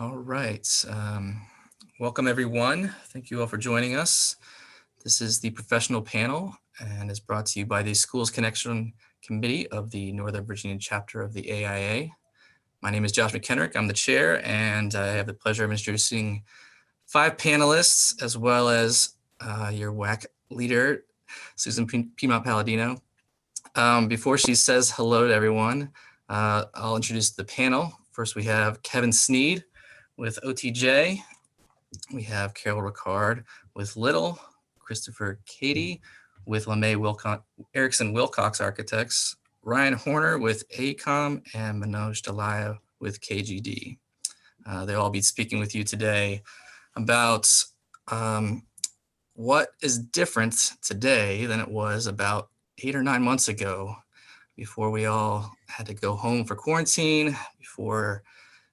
All right. Welcome, everyone. Thank you all for joining us. This is the professional panel and is brought to you by the Schools Connection Committee of the Northern Virginia chapter of the AIA. My name is Josh McKenrick. I'm the chair, and I have the pleasure of introducing 5 panelists, as well as your WAC leader, Susan Piedmont-Palladino. Before she says hello to everyone, I'll introduce the panel. First, we have Kevin Sneed with OTJ. We have Carol Rickard with Little, Christopher Kehde with LeMay Erickson Wilcox Architects, Ryan Horner with AECOM, and Manoj Dalaya with KGD. They'll all be speaking with you today about what is different today than it was about 8 or 9 months ago, before we all had to go home for quarantine, before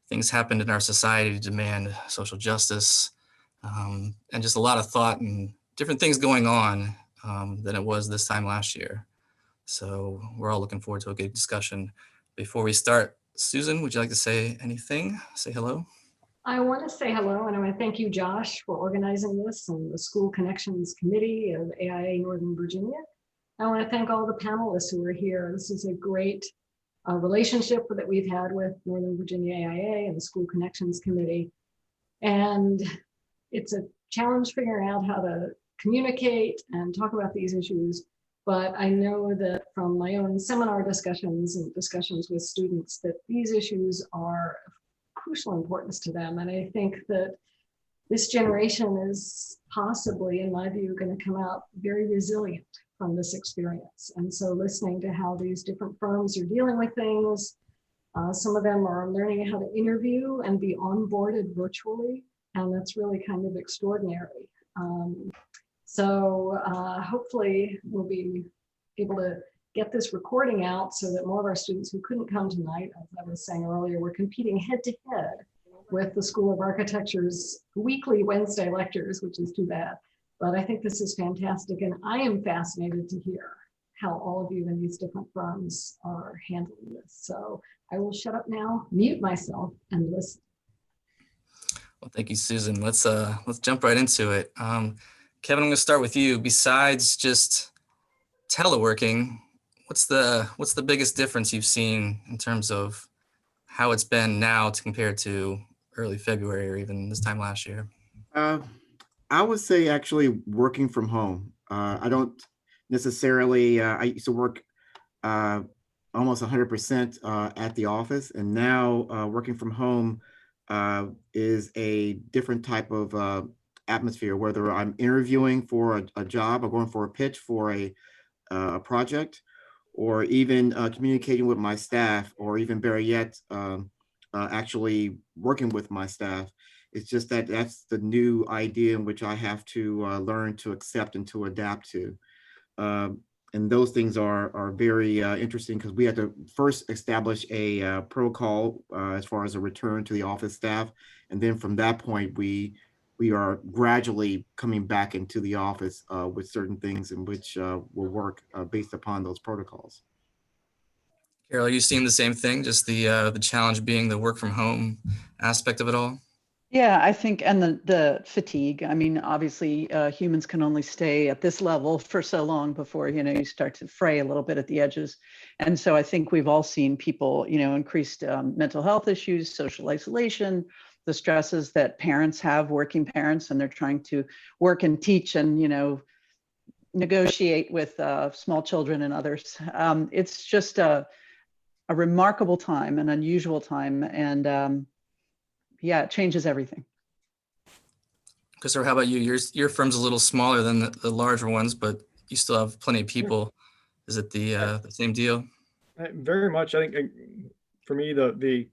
things happened in our society to demand social justice, and just a lot of thought and different things going on than it was this time last year. So we're all looking forward to a good discussion. Before we start, Susan, would you like to say anything? Say hello. I want to say hello, and I want to thank you, Josh, for organizing this and the School Connections Committee of AIA Northern Virginia. I want to thank all the panelists who are here. This is a great relationship that we've had with Northern Virginia AIA and the School Connections Committee. And it's a challenge figuring out how to communicate and talk about these issues. But I know that from my own seminar discussions and discussions with students that these issues are of crucial importance to them. And I think that this generation is possibly, in my view, going to come out very resilient from this experience. And so listening to how these different firms are dealing with things, some of them are learning how to interview and be onboarded virtually, and that's really kind of extraordinary. So hopefully we'll be able to get this recording out so that more of our students who couldn't come tonight, as I was saying earlier, we're competing head to head with the School of Architecture's weekly Wednesday lectures, which is too bad. But I think this is fantastic, and I am fascinated to hear how all of you in these different firms are handling this. So I will shut up now, mute myself, and listen. Well, thank you, Susan. Let's jump right into it. Kevin, I'm going to start with you. Besides just teleworking, what's the biggest difference you've seen in terms of how it's been now to compare to early February or even this time last year? I would say actually working from home. I don't necessarily, I used to work almost 100% at the office, and now working from home is a different type of atmosphere, whether I'm interviewing for a job or going for a pitch for a project, or even communicating with my staff, or even better yet, actually working with my staff. It's just that that's the new idea in which I have to learn to accept and to adapt to. And those things are very interesting, because we had to first establish a protocol as far as a return to the office staff. And then from that point, we are gradually coming back into the office with certain things in which will work based upon those protocols. Carol, are you seeing the same thing? Just the challenge being the work from home aspect of it all? Yeah, I think, and the fatigue. I mean, obviously, humans can only stay at this level for so long before, you start to fray a little bit at the edges. And so I think we've all seen people, increased mental health issues, social isolation, the stresses that parents have, working parents, and they're trying to work and teach and, negotiate with small children and others. It's just a remarkable time, an unusual time. And yeah, it changes everything. Christopher, how about you? Your firm's a little smaller than the larger ones, but you still have plenty of people. Is it the same deal? Very much. I think for me, the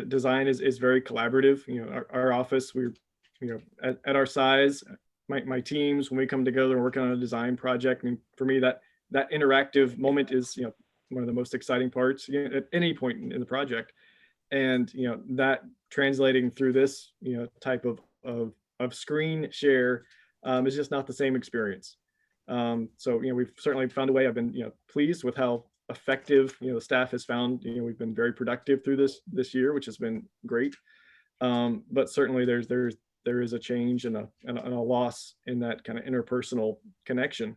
design is very collaborative. Our office, we're at our size, my teams, when we come together and work on a design project. I mean, for me, that interactive moment is one of the most exciting parts at any point in the project. And that translating through this type of screen share is just not the same experience. So we've certainly found a way. I've been pleased with how effective the staff has found. We've been very productive through this year, which has been great. But certainly there is a change and a loss in that kind of interpersonal connection.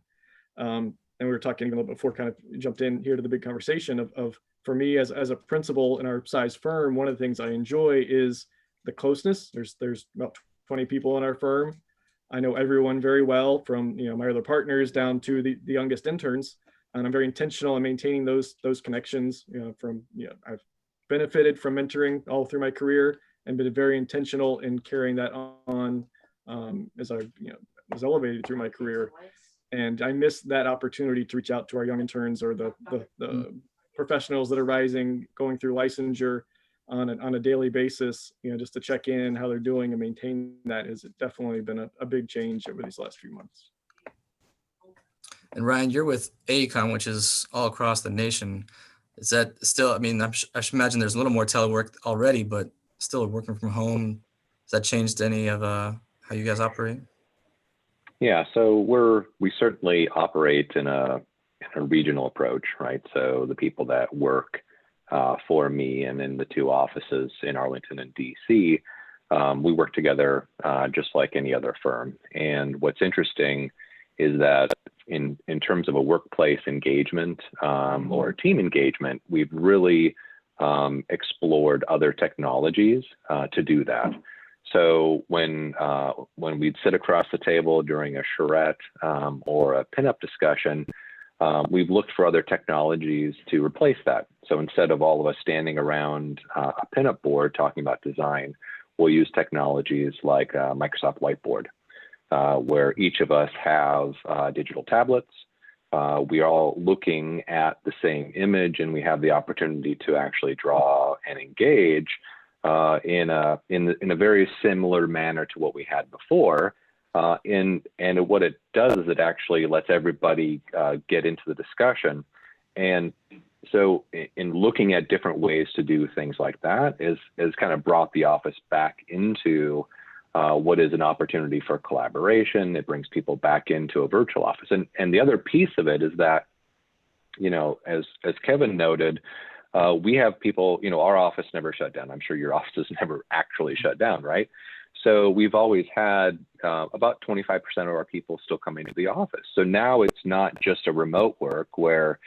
And we were talking a little bit before, kind of jumped in here to the big conversation of for me as a principal in our size firm, one of the things I enjoy is the closeness. There's about 20 people in our firm. I know everyone very well, from my other partners down to the youngest interns, and I'm very intentional in maintaining those connections. I've benefited from mentoring all through my career and been very intentional in carrying that on as I was elevated through my career. And I miss that opportunity to reach out to our young interns or the professionals that are rising, going through licensure on a daily basis, just to check in how they're doing and maintain that. Has definitely been a big change over these last few months. And Ryan, you're with AECOM, which is all across the nation. Is that still, I mean, I should imagine there's a little more telework already, but still working from home. Has that changed any of how you guys operate? Yeah, so we certainly operate in a regional approach, right? So the people that work for me and in the two offices in Arlington and DC, we work together just like any other firm. And what's interesting is that in terms of a workplace engagement or team engagement, we've really explored other technologies to do that. So when we'd sit across the table during a charrette or a pinup discussion, we've looked for other technologies to replace that. So instead of all of us standing around a pinup board talking about design, we'll use technologies like Microsoft Whiteboard, where each of us have digital tablets. We are all looking at the same image, and we have the opportunity to actually draw and engage in a very similar manner to what we had before. And what it does is it actually lets everybody get into the discussion. And so in looking at different ways to do things like that is kind of brought the office back into what is an opportunity for collaboration. It brings people back into a virtual office. And the other piece of it is that, as Kevin noted, we have people, our office never shut down. I'm sure your offices never actually shut down, right? So we've always had about 25% of our people still coming to the office. So now it's not just a remote work where,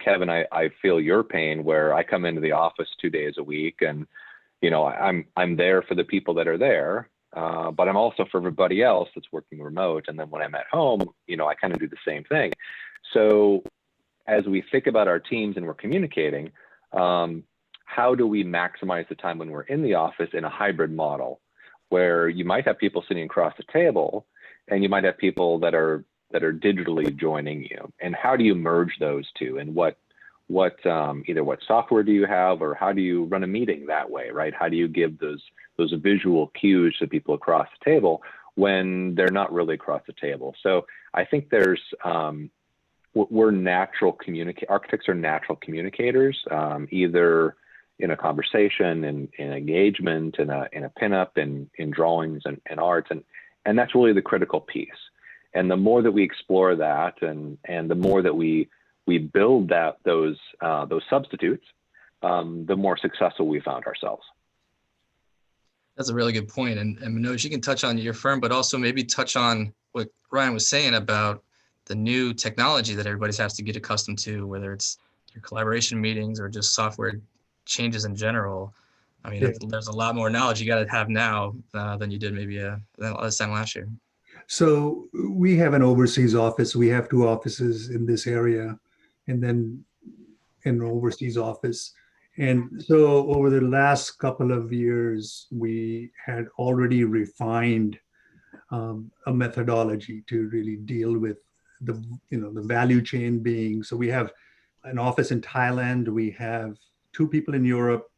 Kevin, I feel your pain where I come into the office 2 days a week and, I'm there for the people that are there, but I'm also for everybody else that's working remote. And then when I'm at home, I kind of do the same thing. So as we think about our teams and we're communicating, how do we maximize the time when we're in the office in a hybrid model where you might have people sitting across the table and you might have people that are digitally joining you, and how do you merge those two, and either what software do you have, or how do you run a meeting that way, right? How do you give those visual cues to people across the table when they're not really across the table? So I think there's architects are natural communicators, either in a conversation, in engagement, in a pinup, in drawings and arts, and that's really the critical piece. And the more that we explore that, and the more that we build those substitutes, the more successful we found ourselves. That's a really good point. And Manoj, you can touch on your firm, but also maybe touch on what Ryan was saying about the new technology that everybody has to get accustomed to, whether it's your collaboration meetings or just software changes in general. I mean, there's a lot more knowledge you got to have now than you did maybe this time last year. So we have an overseas office. We have 2 offices in this area, and then an overseas office. And so over the last couple of years, we had already refined a methodology to really deal with the value chain being. So we have an office in Thailand. We have 2 people in Europe,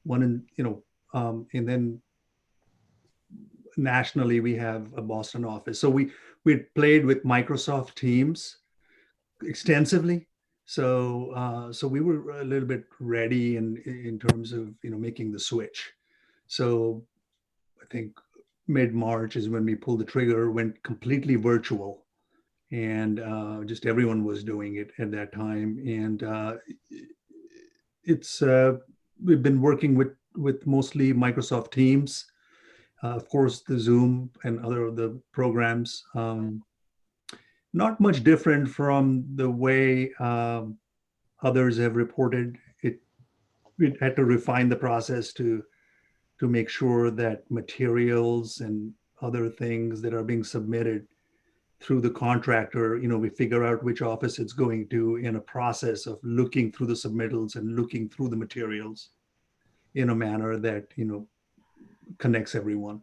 one in, and then nationally we have a Boston office. So we played with Microsoft Teams extensively. So we were a little bit ready in terms of making the switch. So I think mid-March is when we pulled the trigger, went completely virtual, and just everyone was doing it at that time. And we've been working with with mostly Microsoft Teams, of course, the Zoom and other of the programs. Not much different from the way others have reported. We had to refine the process to make sure that materials and other things that are being submitted through the contractor, we figure out which office it's going to in a process of looking through the submittals and looking through the materials in a manner that, connects everyone.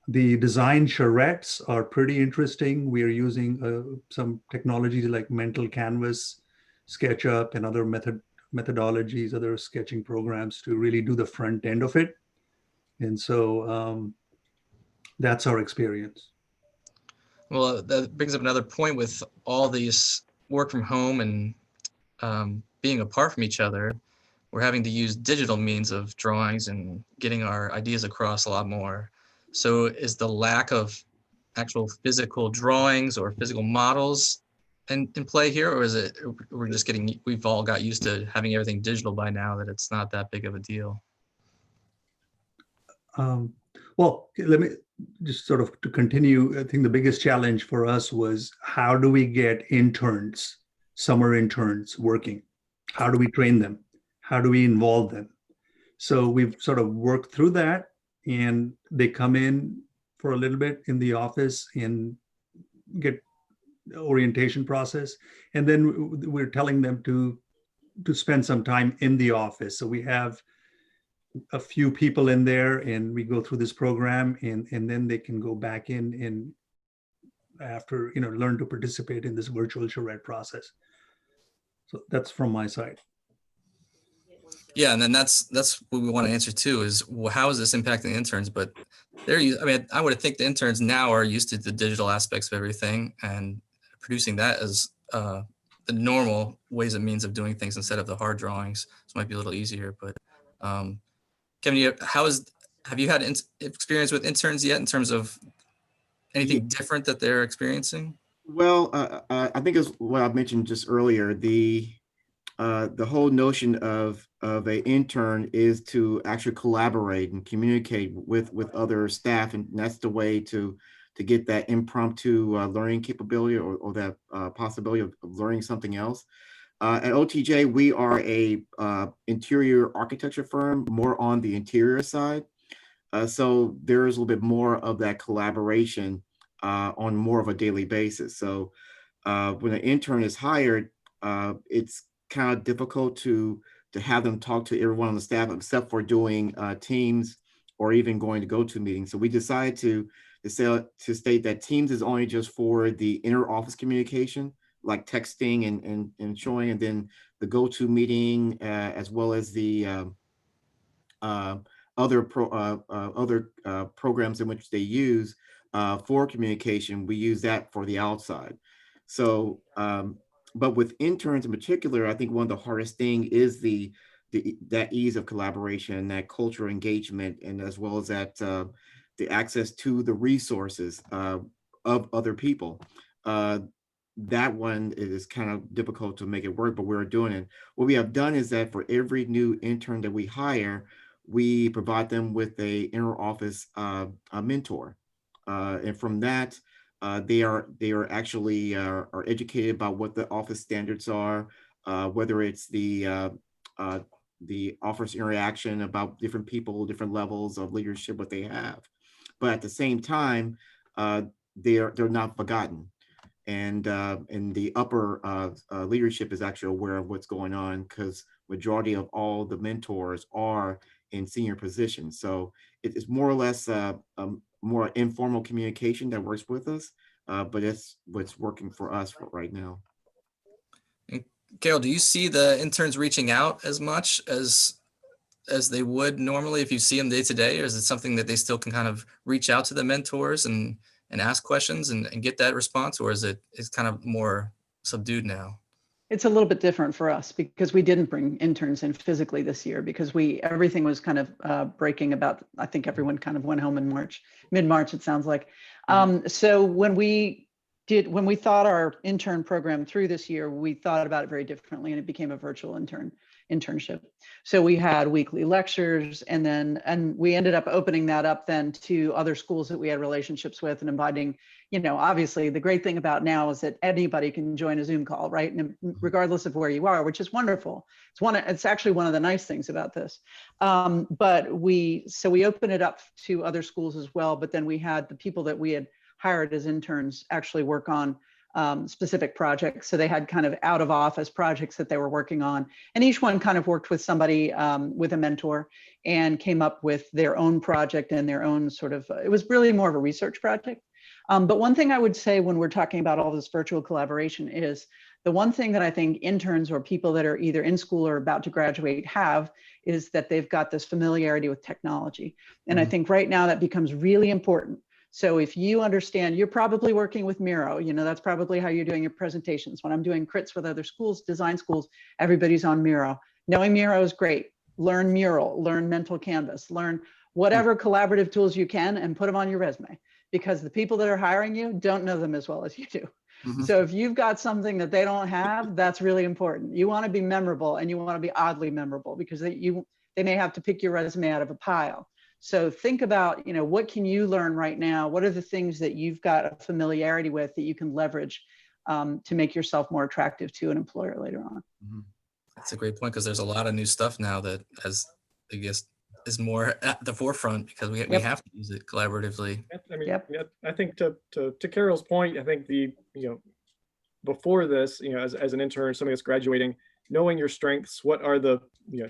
The design charrettes are pretty interesting. We are using some technologies like Mental Canvas, SketchUp, and other methodologies, other sketching programs to really do the front end of it. And so that's our experience. Well, that brings up another point with all these work from home and being apart from each other. We're having to use digital means of drawings and getting our ideas across a lot more. So is the lack of actual physical drawings or physical models in play here, or is it we've all got used to having everything digital by now that it's not that big of a deal? Well, let me just sort of to continue. I think the biggest challenge for us was how do we get interns, summer interns working? How do we train them? How do we involve them? So we've sort of worked through that, and they come in for a little bit in the office and get orientation process. And then we're telling them to spend some time in the office. So we have a few people in there and we go through this program, and then they can go back in and after, learn to participate in this virtual charrette process. So that's from my side. Yeah, and then that's what we want to answer too is, well, how is this impacting interns? But I would think the interns now are used to the digital aspects of everything and producing that as the normal ways and means of doing things instead of the hard drawings. So it might be a little easier. But Kevin, have you had experience with interns yet in terms of anything different that they're experiencing? Well, I think it's what I mentioned just earlier. The whole notion of an intern is to actually collaborate and communicate with other staff, and that's the way to get that impromptu learning capability or that possibility of learning something else. At OTJ, we are a interior architecture firm, more on the interior side. So there is a little bit more of that collaboration on more of a daily basis. So when an intern is hired, it's kind of difficult to have them talk to everyone on the staff except for doing Teams or even going to go-to meetings. So we decided to state that Teams is only just for the inner office communication, like texting and showing, and then the go-to meeting as well as the other programs in which they use for communication. We use that for the outside. So, but with interns in particular, I think one of the hardest thing is that ease of collaboration, that cultural engagement, and as well as that the access to the resources of other people. That one is kind of difficult to make it work, but we're doing it. What we have done is that for every new intern that we hire, we provide them with a inner office a mentor, and from that, they are actually are educated about what the office standards are, whether it's the office interaction about different people, different levels of leadership, what they have, but at the same time, they're not forgotten. And the upper leadership is actually aware of what's going on, because majority of all the mentors are in senior positions. So it's more or less more informal communication that works with us, but it's what's working for us right now. And Carol, do you see the interns reaching out as much as they would normally if you see them day to day, or is it something that they still can kind of reach out to the mentors and ask questions and get that response, or is it's kind of more subdued now? It's a little bit different for us because we didn't bring interns in physically this year because everything was kind of breaking about, I think everyone kind of went home in mid-March, it sounds like. So when we thought our intern program through this year, we thought about it very differently, and it became a virtual intern. internship. So we had weekly lectures, and we ended up opening that up then to other schools that we had relationships with and inviting, obviously the great thing about now is that anybody can join a Zoom call, right? And regardless of where you are, which is wonderful. It's actually one of the nice things about this. But we opened it up to other schools as well, but then we had the people that we had hired as interns actually work on specific projects. So they had kind of out of office projects that they were working on, and each one kind of worked with somebody, with a mentor, and came up with their own project and their own sort of, it was really more of a research project. But one thing I would say when we're talking about all this virtual collaboration is the one thing that I think interns or people that are either in school or about to graduate have is that they've got this familiarity with technology. And I think right now that becomes really important. So if you understand, you're probably working with Miro, that's probably how you're doing your presentations. When I'm doing crits with other schools, design schools, everybody's on Miro. Knowing Miro is great. Learn Mural, learn Mental Canvas, learn whatever collaborative tools you can and put them on your resume, because the people that are hiring you don't know them as well as you do. So if you've got something that they don't have, that's really important. You want to be memorable, and you want to be oddly memorable, because they may have to pick your resume out of a pile. So think about, what can you learn right now? What are the things that you've got a familiarity with that you can leverage to make yourself more attractive to an employer later on? That's a great point, because there's a lot of new stuff now that, as I guess, is more at the forefront because we have to use it collaboratively. I mean, I think to Carol's point, I think before this, as an intern, somebody that's graduating, knowing your strengths, what are the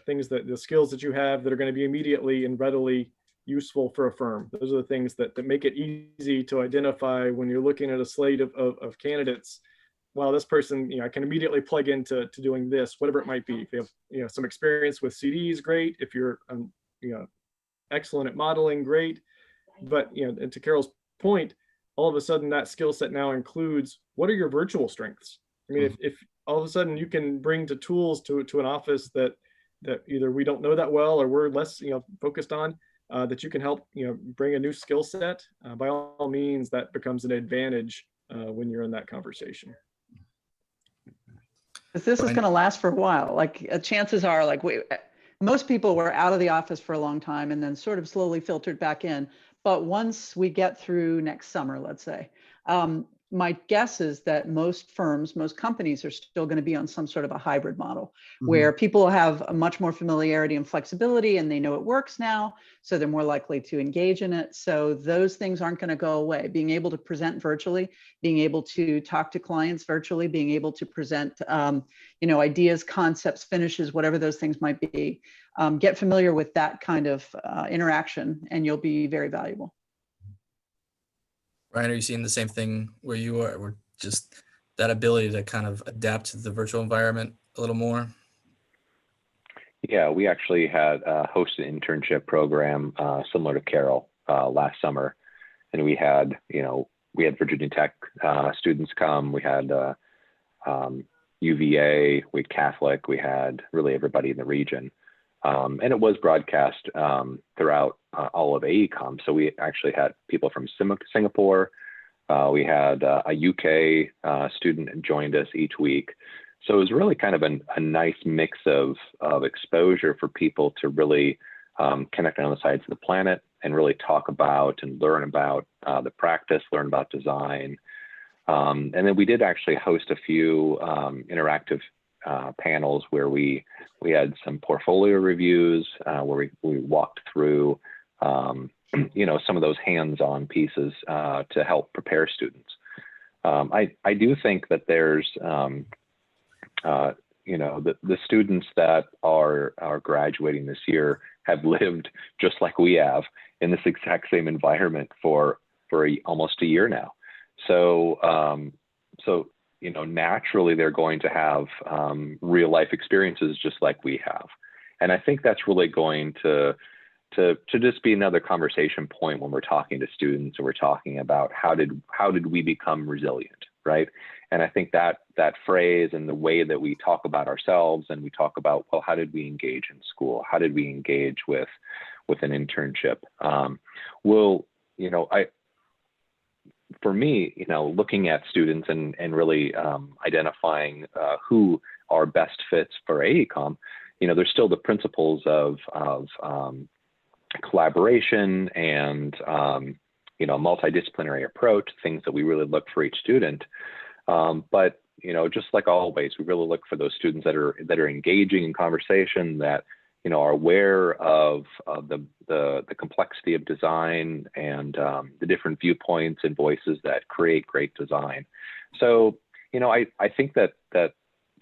things the skills that you have that are going to be immediately and readily useful for a firm. Those are the things that make it easy to identify when you're looking at a slate of candidates. Well, this person, I can immediately plug into doing this, whatever it might be. If you have some experience with CDs, great. If you're excellent at modeling, great. But and to Carol's point, all of a sudden that skill set now includes, what are your virtual strengths? I mean, if all of a sudden you can bring to tools to an office that either we don't know that well or we're less focused on, that you can help bring a new skill set, by all means, that becomes an advantage when you're in that conversation. Because this is going to last for a while. Like chances are, most people were out of the office for a long time and then sort of slowly filtered back in. But once we get through next summer, let's say, my guess is that most firms, most companies are still going to be on some sort of a hybrid model where people have a much more familiarity and flexibility, and they know it works now, so they're more likely to engage in it. So those things aren't going to go away. Being able to present virtually, being able to talk to clients virtually, being able to present, ideas, concepts, finishes, whatever those things might be. Get familiar with that kind of interaction, and you'll be very valuable. Ryan, are you seeing the same thing where you are, or just that ability to kind of adapt to the virtual environment a little more? Yeah, we actually had hosted an internship program similar to Carol last summer, and we had Virginia Tech students come. We had UVA, we had Catholic, we had really everybody in the region. And it was broadcast throughout all of AECOM. So we actually had people from Singapore. We had a UK student joined us each week. So it was really kind of a nice mix of exposure for people to really connect on the sides of the planet and really talk about and learn about the practice, learn about design. And then we did actually host a few interactive panels where we had some portfolio reviews where we walked through some of those hands-on pieces to help prepare students. I do think that there's the students that are graduating this year have lived just like we have in this exact same environment for almost a year now. So naturally they're going to have real life experiences just like we have. And I think that's really going to just be another conversation point when we're talking to students and we're talking about how did we become resilient, right? And I think that phrase and the way that we talk about ourselves and we talk about, well, how did we engage in school? How did we engage with an internship? For me, looking at students and really identifying who are best fits for AECOM there's still the principles of collaboration and multidisciplinary approach, things that we really look for each student. But just like always, we really look for those students that are engaging in conversation, that are aware of the complexity of design and the different viewpoints and voices that create great design. So I think that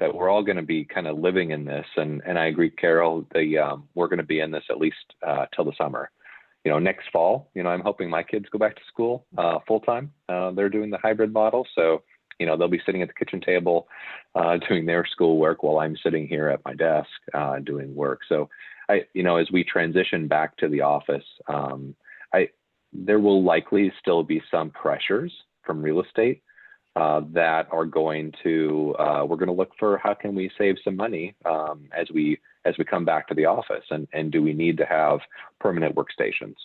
we're all going to be kind of living in this, and I agree, Carol. We're going to be in this at least till the summer. Next fall, I'm hoping my kids go back to school full time. They're doing the hybrid model, so they'll be sitting at the kitchen table doing their schoolwork while I'm sitting here at my desk doing work. So as we transition back to the office, there will likely still be some pressures from real estate that are going to, we're going to look for how can we save some money as we come back to the office, and do we need to have permanent workstations?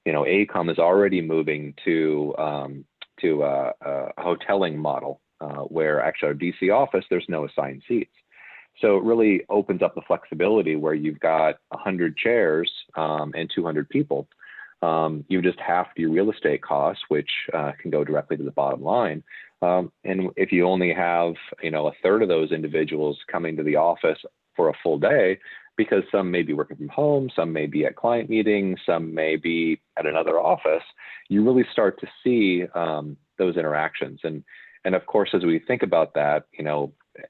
AECOM is already moving to a hoteling model where actually our DC office, there's no assigned seats. So it really opens up the flexibility where you've got 100 chairs and 200 people. You just half your real estate costs, which can go directly to the bottom line. And if you only have, a third of those individuals coming to the office for a full day, because some may be working from home, some may be at client meetings, some may be at another office, you really start to see those interactions. And of course, as we think about that,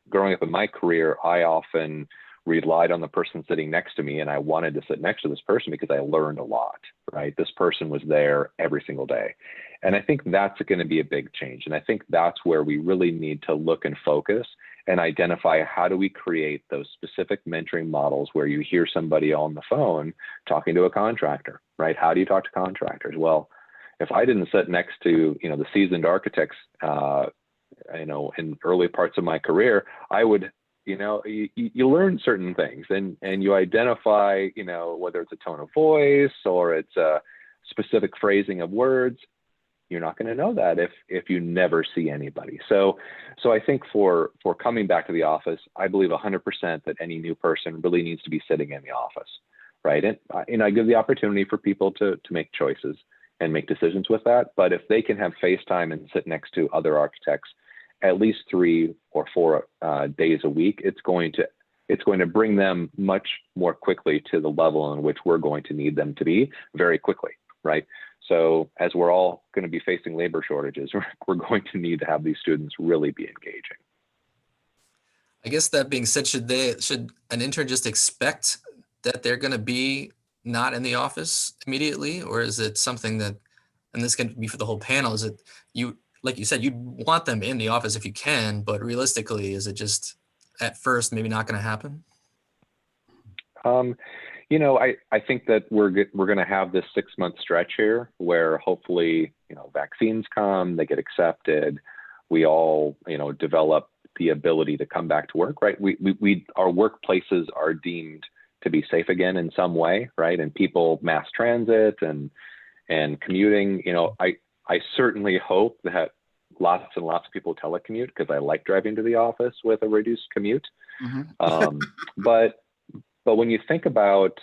growing up in my career, I often relied on the person sitting next to me, and I wanted to sit next to this person because I learned a lot, right? This person was there every single day. And I think that's going to be a big change. And I think that's where we really need to look and focus and identify, how do we create those specific mentoring models where you hear somebody on the phone talking to a contractor, right? How do you talk to contractors? Well, if I didn't sit next to, the seasoned architects, in early parts of my career, I would, you learn certain things, and you identify, whether it's a tone of voice or it's a specific phrasing of words. You're not going to know that if you never see anybody. So I think for coming back to the office, I believe 100% that any new person really needs to be sitting in the office, right? And I give the opportunity for people to make choices and make decisions with that. But if they can have FaceTime and sit next to other architects at least 3 or 4 days a week, it's going to bring them much more quickly to the level in which we're going to need them to be very quickly, right? So as we're all going to be facing labor shortages, we're going to need to have these students really be engaging. I guess that being said, should an intern just expect that they're going to be not in the office immediately, or is it something that, and this can be for the whole panel, is it like you said, you'd want them in the office if you can, but realistically, is it just at first maybe not going to happen? I think that we're going to have this 6-month stretch here where hopefully, vaccines come, they get accepted, we all, develop the ability to come back to work, right? Our workplaces are deemed to be safe again in some way, right? And people mass transit and commuting, I certainly hope that lots and lots of people telecommute, because I like driving to the office with a reduced commute. Mm-hmm. But when you think about,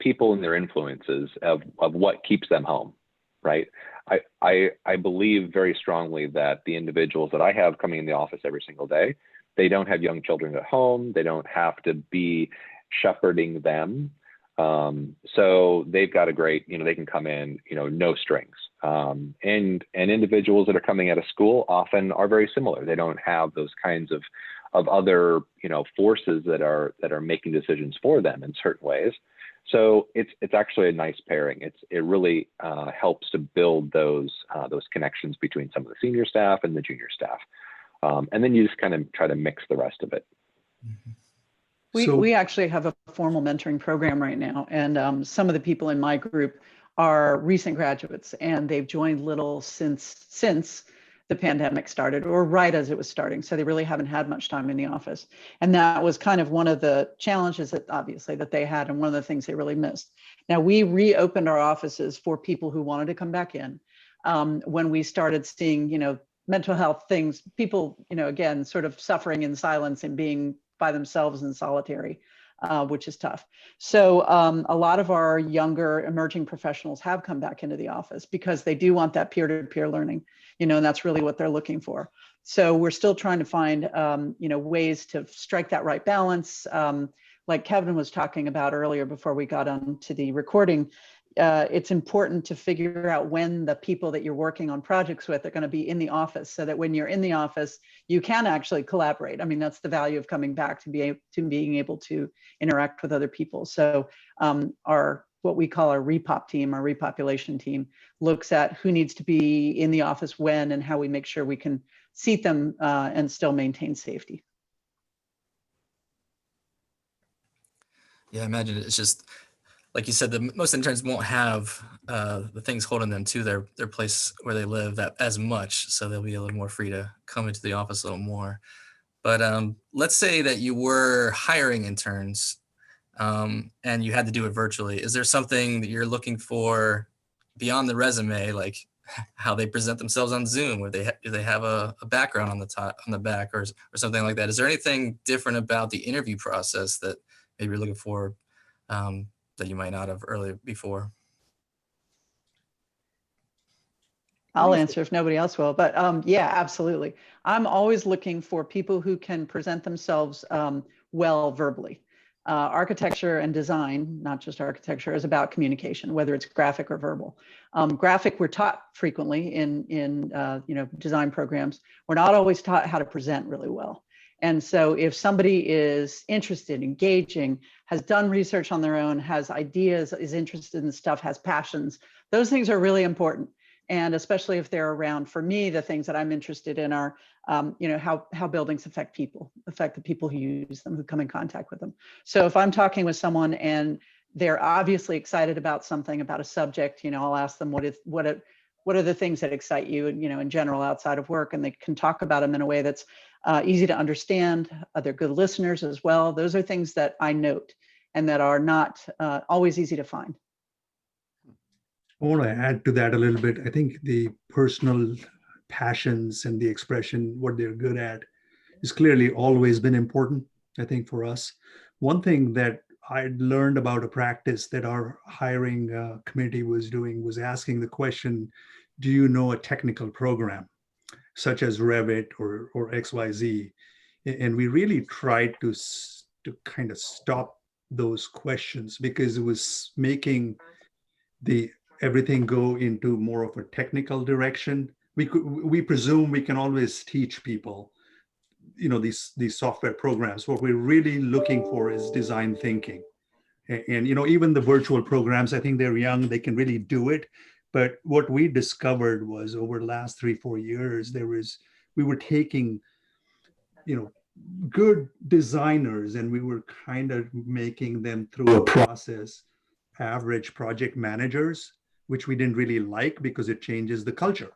people and their influences of what keeps them home, right? I believe very strongly that the individuals that I have coming in the office every single day, they don't have young children at home. They don't have to be shepherding them. So they've got a great, they can come in, no strings. And individuals that are coming out of school often are very similar. They don't have those kinds of other, forces that are making decisions for them in certain ways. So it's actually a nice pairing. It really helps to build those connections between some of the senior staff and the junior staff. And then you just kind of try to mix the rest of it. Mm-hmm. We actually have a formal mentoring program right now, and some of the people in my group are recent graduates, and they've joined Little since the pandemic started, or right as it was starting. So they really haven't had much time in the office, and that was kind of one of the challenges that obviously that they had, and one of the things they really missed. Now we reopened our offices for people who wanted to come back in when we started seeing, mental health things, people, again, sort of suffering in silence and being by themselves in solitary, which is tough. So a lot of our younger emerging professionals have come back into the office because they do want that peer-to-peer learning, and that's really what they're looking for. So we're still trying to find, ways to strike that right balance. Like Kevin was talking about earlier before we got on to the recording, it's important to figure out when the people that you're working on projects with are going to be in the office, so that when you're in the office, you can actually collaborate. I mean, that's the value of coming back, to being able to interact with other people. So what we call our repop team, our repopulation team, looks at who needs to be in the office when, and how we make sure we can seat them and still maintain safety. Yeah, I imagine it's just, like you said, most interns won't have the things holding them to their place where they live that as much, so they'll be a little more free to come into the office a little more. But let's say that you were hiring interns and you had to do it virtually. Is there something that you're looking for beyond the resume, like how they present themselves on Zoom, or do they have a background on the back, or something like that? Is there anything different about the interview process that maybe you're looking for that you might not have earlier before? I'll answer if nobody else will, but yeah, absolutely. I'm always looking for people who can present themselves well verbally. Architecture and design, not just architecture, is about communication, whether it's graphic or verbal. Graphic, we're taught frequently in design programs. We're not always taught how to present really well. And so if somebody is interested, engaging, has done research on their own, has ideas, is interested in stuff, has passions, those things are really important. And especially if they're around, for me, the things that I'm interested in are, how buildings affect the people who use them, who come in contact with them. So if I'm talking with someone and they're obviously excited about something, about a subject, I'll ask them what are the things that excite you, in general outside of work, and they can talk about them in a way that's easy to understand. They're good listeners as well. Those are things that I note and that are not always easy to find. I want to add to that a little bit. I think the personal passions and the expression, what they're good at, has clearly always been important, I think, for us. One thing that I learned about a practice that our hiring committee was doing was asking the question, do you know a technical program, such as Revit or XYZ? And we really tried to kind of stop those questions, because it was making everything go into more of a technical direction. We presume we can always teach people, these software programs. What we're really looking for is design thinking. And even the virtual programs, I think they're young, they can really do it. But what we discovered was, over the last 3-4 years, we were taking, good designers, and we were kind of making them through a process average project managers, which we didn't really like because it changes the culture.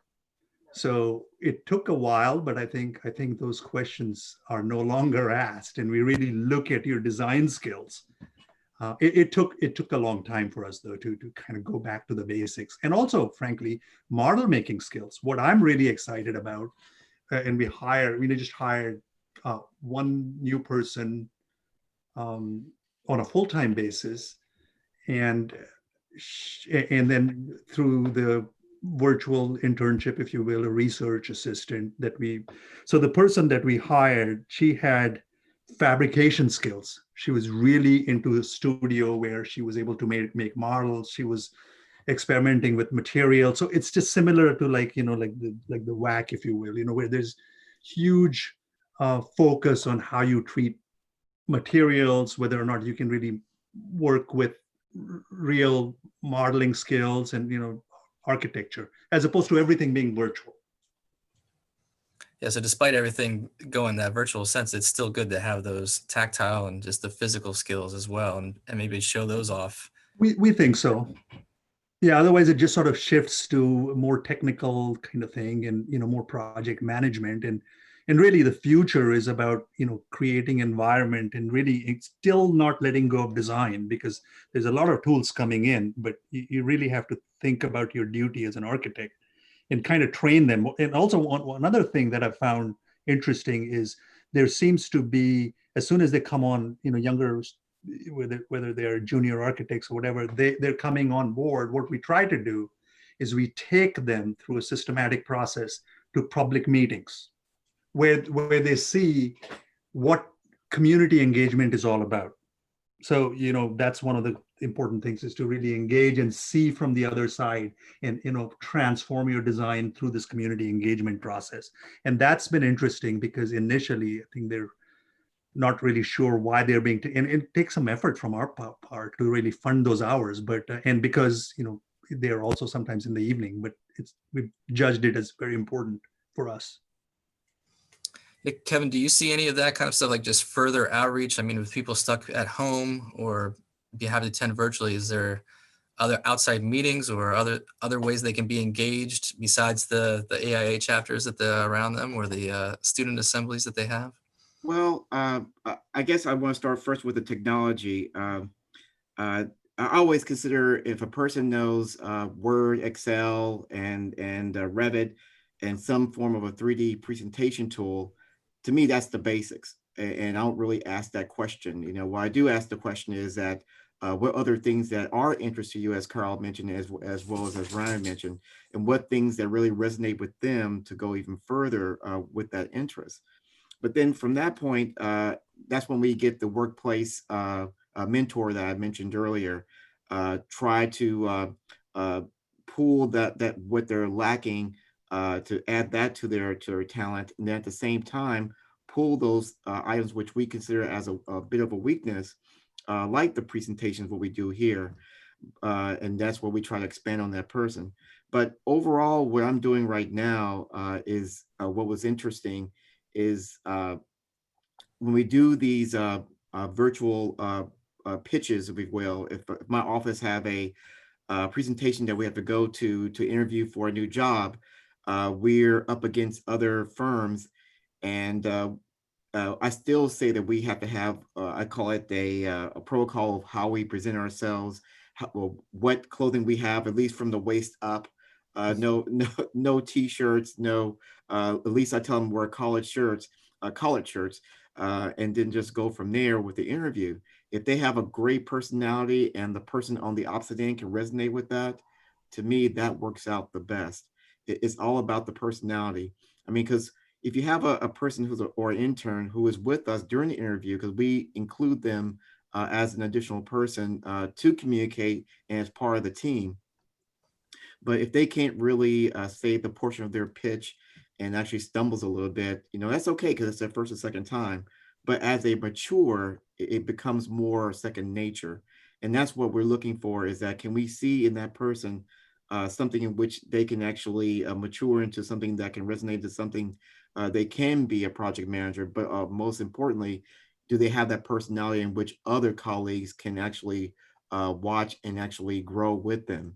So it took a while, but I think those questions are no longer asked, and we really look at your design skills. It took a long time for us, though, to kind of go back to the basics, and also, frankly, model making skills. What I'm really excited about, and we just hired one new person on a full-time basis, and then through the virtual internship, if you will, a research assistant so the person that we hired, she had fabrication skills. She was really into the studio where she was able to make models. She was experimenting with material. So it's just similar to like the WAC, if you will, where there's huge focus on how you treat materials, whether or not you can really work with real modeling skills and architecture, as opposed to everything being virtual. Yeah, so despite everything going that virtual sense, it's still good to have those tactile and just the physical skills as well, and maybe show those off. We think so. Yeah, otherwise it just sort of shifts to a more technical kind of thing, and more project management, and really the future is about creating environment, and really it's still not letting go of design, because there's a lot of tools coming in, but you really have to think about your duty as an architect and kind of train them. And also, one other thing that I found interesting is there seems to be as soon as they come on, younger, whether they're junior architects or whatever, they're coming on board. What we try to do is we take them through a systematic process to public meetings where they see what community engagement is all about. So, that's one of the important things, is to really engage and see from the other side and, transform your design through this community engagement process. And that's been interesting because initially, I think they're not really sure why they're being, and it takes some effort from our part to really fund those hours. But, and because, they're also sometimes in the evening, but we've judged it as very important for us. Kevin, do you see any of that kind of stuff, like just further outreach? I mean, with people stuck at home or be having to attend virtually, is there other outside meetings or other ways they can be engaged besides the AIA chapters around them, or the student assemblies that they have? Well, I guess I want to start first with the technology. I always consider, if a person knows Word, Excel, and Revit, and some form of a 3D presentation tool, to me, that's the basics. And I don't really ask that question. What I do ask the question is that what other things that are interest to you, as Carl mentioned, as well as Ryan mentioned, and what things that really resonate with them to go even further with that interest. But then from that point, that's when we get the workplace mentor that I mentioned earlier. Try to pool that what they're lacking, to add that to their talent, and then at the same time pull those items which we consider as a bit of a weakness, like the presentations, what we do here, and that's where we try to expand on that person. But overall, what I'm doing right now is what was interesting is when we do these virtual pitches, if we will, if my office have a presentation that we have to go to interview for a new job, we're up against other firms, and I still say that we have to have, I call it a protocol of how we present ourselves, what clothing we have, at least from the waist up. No t-shirts, no. At least I tell them wear collared shirts, and then just go from there with the interview. If they have a great personality and the person on the opposite end can resonate with that, to me, that works out the best. It's all about the personality. I mean, because if you have a person or an intern who is with us during the interview, because we include them as an additional person to communicate and as part of the team. But if they can't really say the portion of their pitch and actually stumbles a little bit, that's okay, because it's their first or second time. But as they mature, it becomes more second nature. And that's what we're looking for, is that can we see in that person something in which they can actually mature into something that can resonate to something they can be a project manager, but most importantly, do they have that personality in which other colleagues can actually watch and actually grow with them,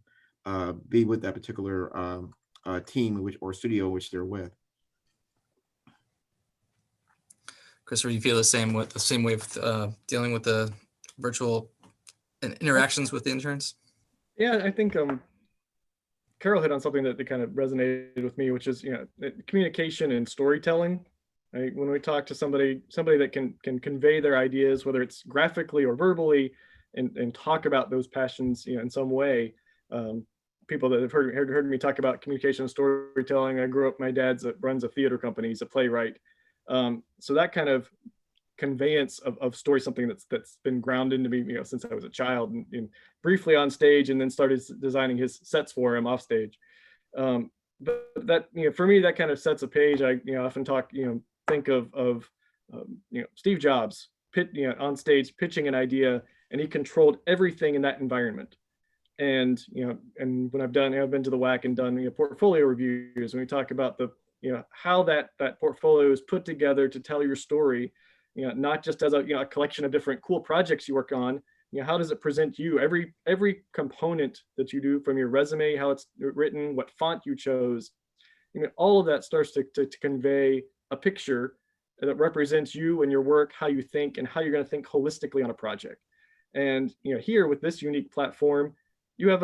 be with that particular team or studio which they're with. Christopher, you feel the same way with dealing with the virtual interactions with the interns? Yeah, I think Carol hit on something that kind of resonated with me, which is communication and storytelling. Right? When we talk to somebody that can convey their ideas, whether it's graphically or verbally, and talk about those passions in some way. People that have heard me talk about communication and storytelling. I grew up, my dad's runs a theater company, he's a playwright. So that kind of conveyance of story, something that's been ground into me since I was a child, and briefly on stage, and then started designing his sets for him off stage. But that for me, that kind of sets a page. I often think of Steve Jobs on stage pitching an idea, and he controlled everything in that environment. And and when I've been to the WAC and done portfolio reviews, when we talk about the how that portfolio is put together to tell your story, not just as a collection of different cool projects you work on. How does it present you? Every component that you do, from your resume, how it's written, what font you chose, all of that starts to convey a picture that represents you and your work, how you think, and how you're going to think holistically on a project. And here with this unique platform, you have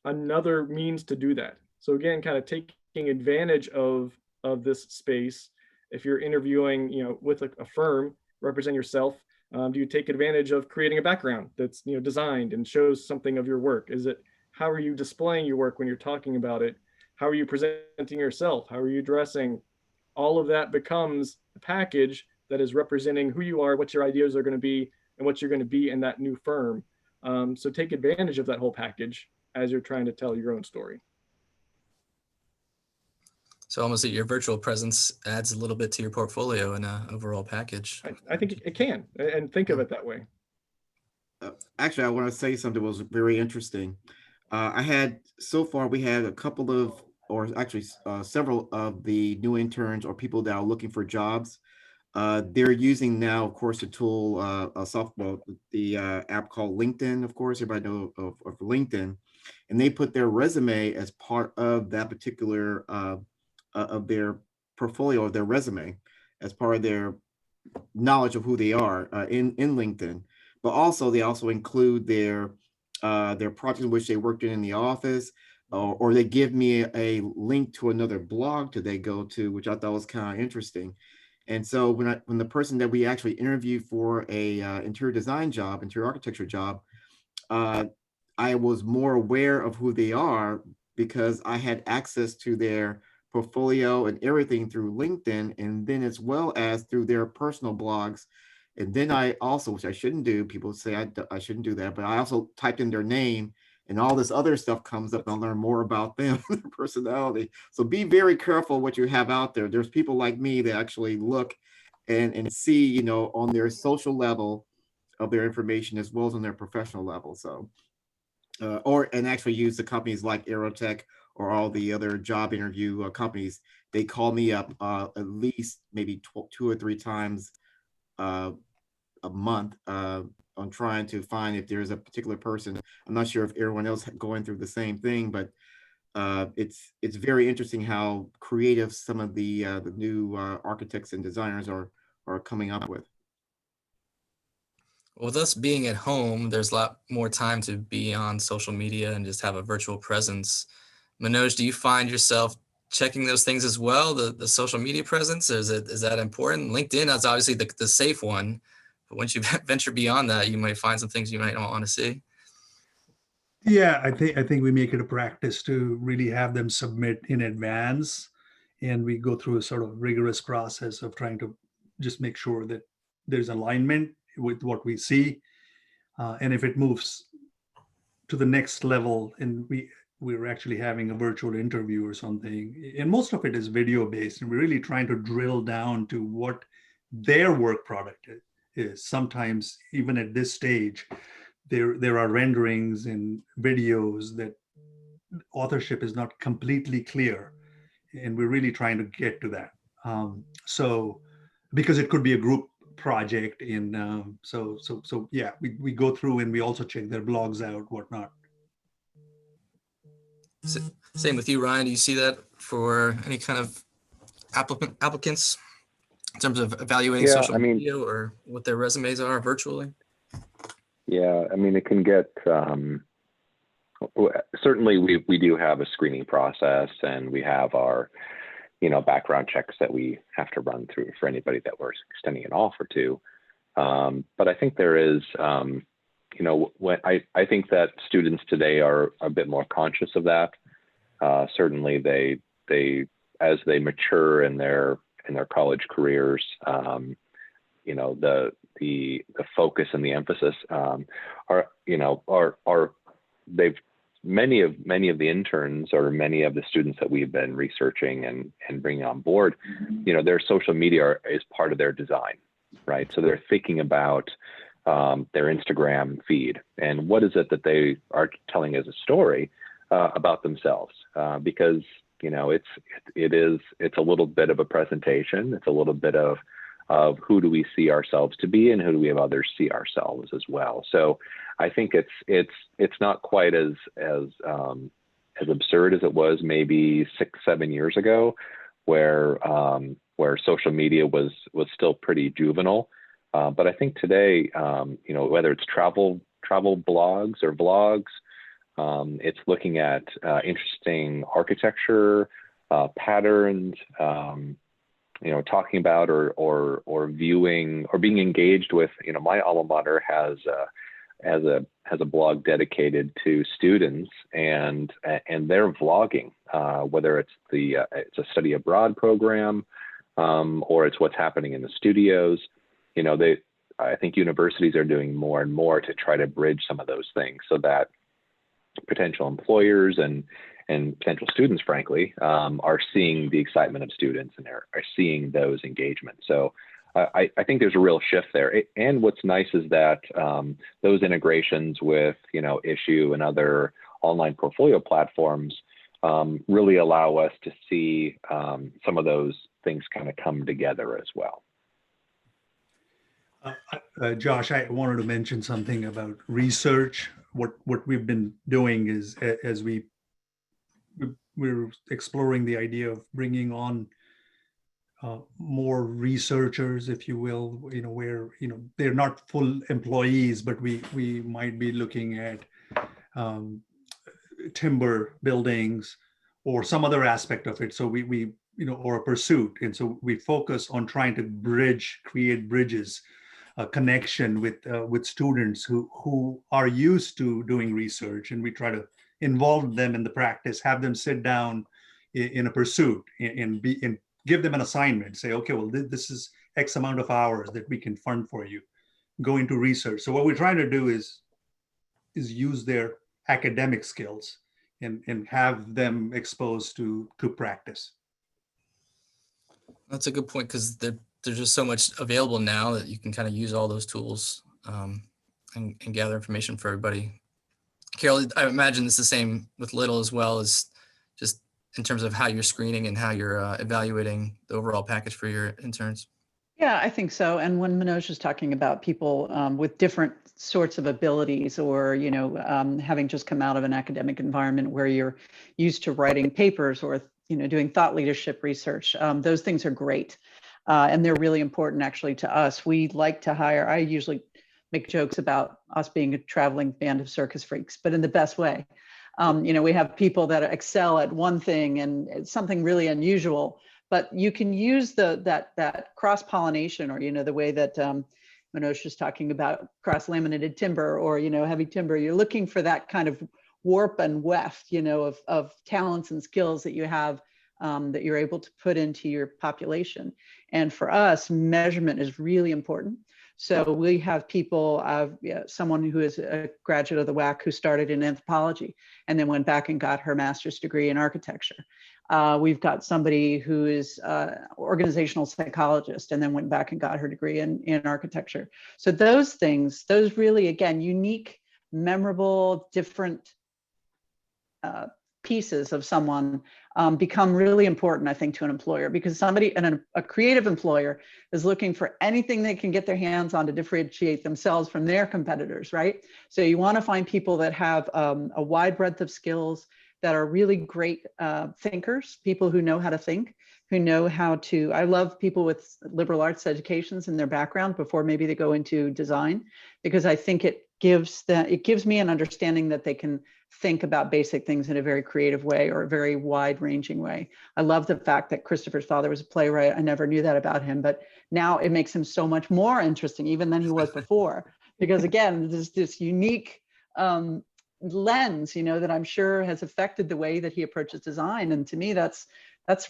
another means to do that. So again, kind of taking advantage of this space. If you're interviewing with a firm, represent yourself? Do you take advantage of creating a background that's designed and shows something of your work? How are you displaying your work when you're talking about it? How are you presenting yourself? How are you dressing? All of that becomes a package that is representing who you are, what your ideas are going to be, and what you're going to be in that new firm. So take advantage of that whole package as you're trying to tell your own story. So almost that your virtual presence adds a little bit to your portfolio and overall package. I think it can, and think of it that way. Actually, I want to say something that was very interesting. We had a couple of, or actually several of the new interns or people that are looking for jobs. They're using now, of course, the tool, the app called LinkedIn. Of course, everybody knows of LinkedIn, and they put their resume as part of that particular of their portfolio, of their resume, as part of their knowledge of who they are in LinkedIn. But also, they also include their projects in which they worked in the office, or they give me a link to another blog that they go to, which I thought was kind of interesting. And so when the person that we actually interviewed for a interior design job, interior architecture job, I was more aware of who they are because I had access to their portfolio and everything through LinkedIn, and then as well as through their personal blogs. And then I also, which I shouldn't do, people say I shouldn't do that, but I also typed in their name and all this other stuff comes up and I'll learn more about them, their personality. So be very careful what you have out there. There's people like me that actually look and see, on their social level of their information as well as on their professional level. So, and actually use the companies like Aerotech or all the other job interview companies. They call me up at least maybe 2 or 3 times a month on trying to find if there's a particular person. I'm not sure if everyone else going through the same thing, but it's very interesting how creative some of the new architects and designers are coming up with. With us being at home, there's a lot more time to be on social media and just have a virtual presence. Manoj, do you find yourself checking those things as well, the social media presence? Is that important? LinkedIn is obviously the safe one, but once you venture beyond that, you might find some things you might not want to see. Yeah, I think we make it a practice to really have them submit in advance, and we go through a sort of rigorous process of trying to just make sure that there's alignment with what we see, and if it moves to the next level, and we're actually having a virtual interview or something, and most of it is video based, and we're really trying to drill down to what their work product is. Sometimes even at this stage, there are renderings and videos that authorship is not completely clear, and we're really trying to get to that. So because it could be a group project, and so yeah, we go through and we also check their blogs out, whatnot. Same with you, Ryan. Do you see that for any kind of applicants in terms of evaluating social media or what their resumes are virtually? Yeah, I mean, it can get, certainly we do have a screening process, and we have our, background checks that we have to run through for anybody that we're extending an offer to. But I think there is, I think that students today are a bit more conscious of that. Certainly they as they mature in their college careers, the focus and the emphasis many of the interns or many of the students that we've been researching and bringing on board, their social media is part of their design, right? So they're thinking about their Instagram feed and what is it that they are telling as a story about themselves, because it's a little bit of a presentation. It's a little bit of who do we see ourselves to be and who do we have others see ourselves as well. So I think it's not quite as absurd as it was maybe 6-7 years ago, where social media was still pretty juvenile. But I think today, whether it's travel blogs or vlogs, it's looking at interesting architecture, patterns, talking about or viewing or being engaged with. My alma mater has a blog dedicated to students, and they're vlogging, whether it's it's a study abroad program, or it's what's happening in the studios. I think universities are doing more and more to try to bridge some of those things so that potential employers and potential students, frankly, are seeing the excitement of students and are seeing those engagements. So I think there's a real shift there. And what's nice is that those integrations with, Issue and other online portfolio platforms really allow us to see some of those things kind of come together as well. Josh, I wanted to mention something about research. What we've been doing is, as we're exploring the idea of bringing on more researchers, if you will, where they're not full employees, but we might be looking at timber buildings or some other aspect of it. So we or a pursuit, and so we focus on trying to create bridges, a connection with students who are used to doing research, and we try to involve them in the practice, have them sit down in a pursuit and give them an assignment, say, okay, well, this is X amount of hours that we can fund for you, go into research. So what we're trying to do is use their academic skills and have them exposed to practice. That's a good point, because there's just so much available now that you can kind of use all those tools and gather information for everybody. Carol, I imagine it's the same with Little as well, as just in terms of how you're screening and how you're evaluating the overall package for your interns. Yeah, I think so. And when Manoj was talking about people with different sorts of abilities, or having just come out of an academic environment where you're used to writing papers or doing thought leadership research, those things are great, and they're really important actually to us. We like to hire. I usually make jokes about us being a traveling band of circus freaks, but in the best way. We have people that excel at one thing and it's something really unusual, but you can use that cross-pollination, or the way that Manoj was talking about cross-laminated timber or heavy timber. You're looking for that kind of warp and weft, of talents and skills that you have, that you're able to put into your population. And for us, measurement is really important. So we have people, someone who is a graduate of the WAC who started in anthropology and then went back and got her master's degree in architecture. We've got somebody who is organizational psychologist and then went back and got her degree in architecture. So those things, those really, again, unique, memorable, different pieces of someone become really important, I think, to an employer, because somebody and a creative employer is looking for anything they can get their hands on to differentiate themselves from their competitors, right? So you want to find people that have a wide breadth of skills, that are really great thinkers, people who know how to think, who know how to, I love people with liberal arts educations in their background before maybe they go into design, because I think it gives me an understanding that they can think about basic things in a very creative way or a very wide ranging way. I love the fact that Christopher's father was a playwright. I never knew that about him, but now it makes him so much more interesting even than he was before, because again, there's this unique lens, that I'm sure has affected the way that he approaches design. And to me, that's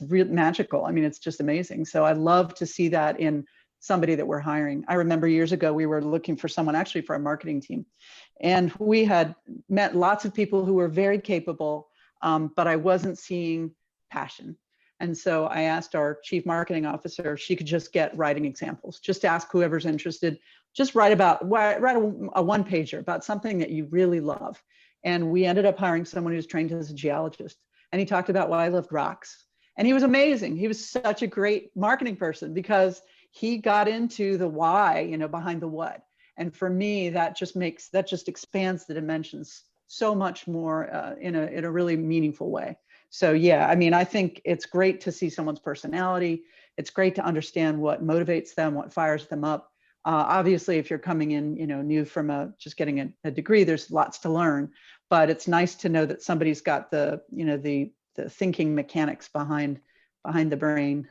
real magical. I mean, it's just amazing. So I love to see that in somebody that we're hiring. I remember years ago, we were looking for someone actually for our marketing team. And we had met lots of people who were very capable, but I wasn't seeing passion. And so I asked our chief marketing officer if she could just get writing examples, just ask whoever's interested, just write a one pager about something that you really love. And we ended up hiring someone who's trained as a geologist. And he talked about why I loved rocks. And he was amazing. He was such a great marketing person because he got into the why, behind the what. And for me, that just expands the dimensions so much more in a really meaningful way. So yeah, I mean, I think it's great to see someone's personality. It's great to understand what motivates them, what fires them up. Obviously, if you're coming in, new from just getting a degree, there's lots to learn. But it's nice to know that somebody's got the thinking mechanics behind the brain.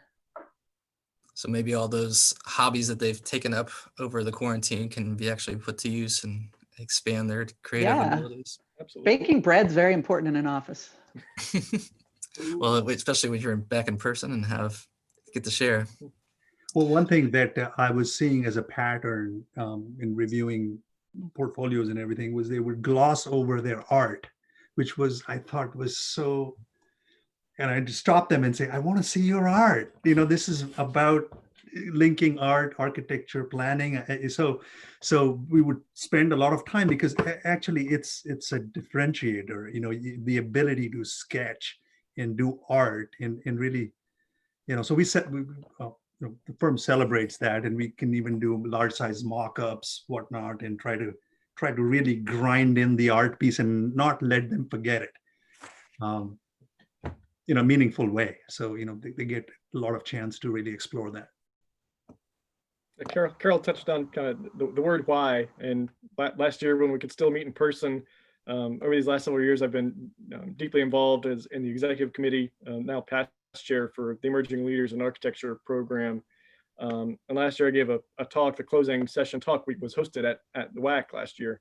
So maybe all those hobbies that they've taken up over the quarantine can be actually put to use and expand their creative Yeah. abilities. Absolutely. Baking bread's very important in an office. Well, especially when you're back in person and get to share. Well, one thing that I was seeing as a pattern in reviewing portfolios and everything was they would gloss over their art, which I thought was so, and I'd stop them and say, I want to see your art. This is about linking art, architecture, planning. So we would spend a lot of time because actually it's a differentiator, the ability to sketch and do art and really, so the firm celebrates that, and we can even do large size mock-ups, whatnot, and try to really grind in the art piece and not let them forget it in a meaningful way. So they get a lot of chance to really explore that. Carol touched on kind of the word why, and last year when we could still meet in person, over these last several years, I've been deeply involved in the executive committee, now past chair for the Emerging Leaders in Architecture program. And last year I gave a talk, the closing session talk week was hosted at the WAC last year.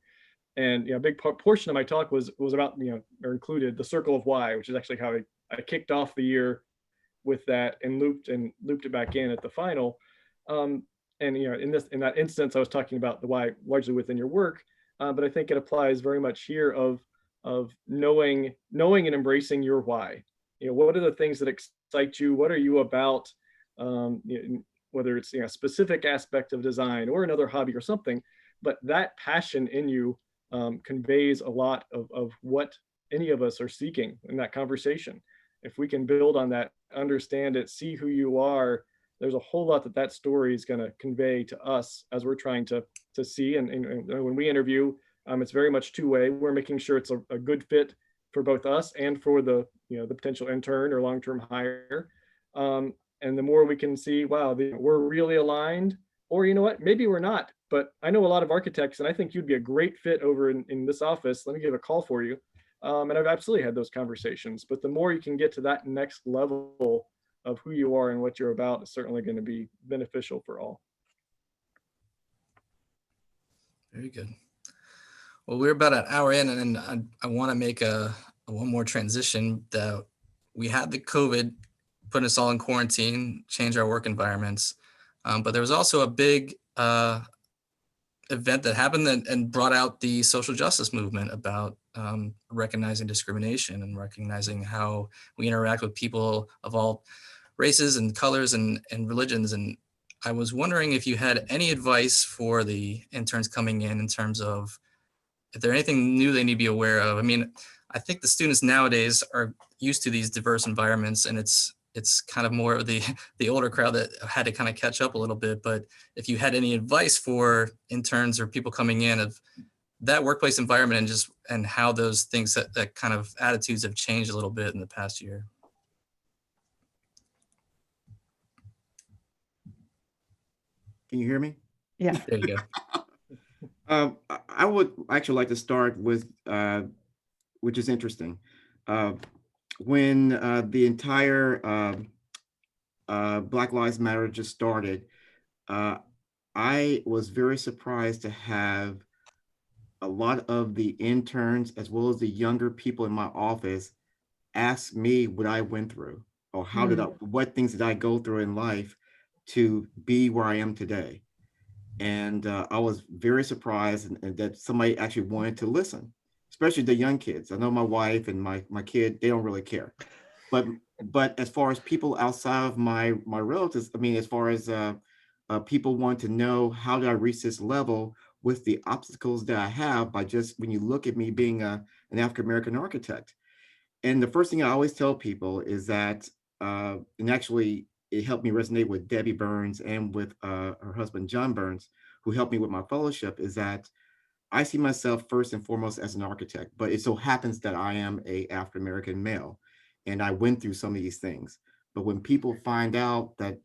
And a big portion of my talk was about, or included the circle of why, which is actually how I kicked off the year with that and looped it back in at the final. And in that instance, I was talking about the why largely within your work, but I think it applies very much here of knowing and embracing your why. What are the things that excite you? What are you about? Whether it's a specific aspect of design or another hobby or something, but that passion in you conveys a lot of what any of us are seeking in that conversation. If we can build on that, understand it, see who you are, there's a whole lot that story is going to convey to us as we're trying to see. And when we interview, it's very much two-way. We're making sure it's a good fit for both us and for the the potential intern or long-term hire. And the more we can see, wow, we're really aligned, or what, maybe we're not. But I know a lot of architects, and I think you'd be a great fit over in this office. Let me give a call for you. And I've absolutely had those conversations. But the more you can get to that next level of who you are and what you're about is certainly going to be beneficial for all. Very good. Well, we're about an hour in, and I want to make one more transition. That we had the COVID putting us all in quarantine, change our work environments, but there was also a big event that happened and brought out the social justice movement about recognizing discrimination and recognizing how we interact with people of all races and colors and religions. And I was wondering if you had any advice for the interns coming in terms of if there's anything new they need to be aware of. I mean, I think the students nowadays are used to these diverse environments, and it's kind of more of the older crowd that had to kind of catch up a little bit. But if you had any advice for interns or people coming in of that workplace environment and how those things that kind of attitudes have changed a little bit in the past year. Can you hear me? Yeah. There you go. I would actually like to start with, which is interesting. When the entire Black Lives Matter just started, I was very surprised to have a lot of the interns, as well as the younger people in my office, ask me what I went through, or what things did I go through in life to be where I am today. And I was very surprised and that somebody actually wanted to listen, especially the young kids. I know my wife and my kid, they don't really care. But as far as people outside of my relatives, I mean, as far as people want to know how did I reach this level with the obstacles that I have by just when you look at me being an African-American architect. And the first thing I always tell people is that, and actually it helped me resonate with Debbie Burns and with her husband, John Burns, who helped me with my fellowship, is that I see myself first and foremost as an architect, but it so happens that I am a African-American male and I went through some of these things. But when people find out that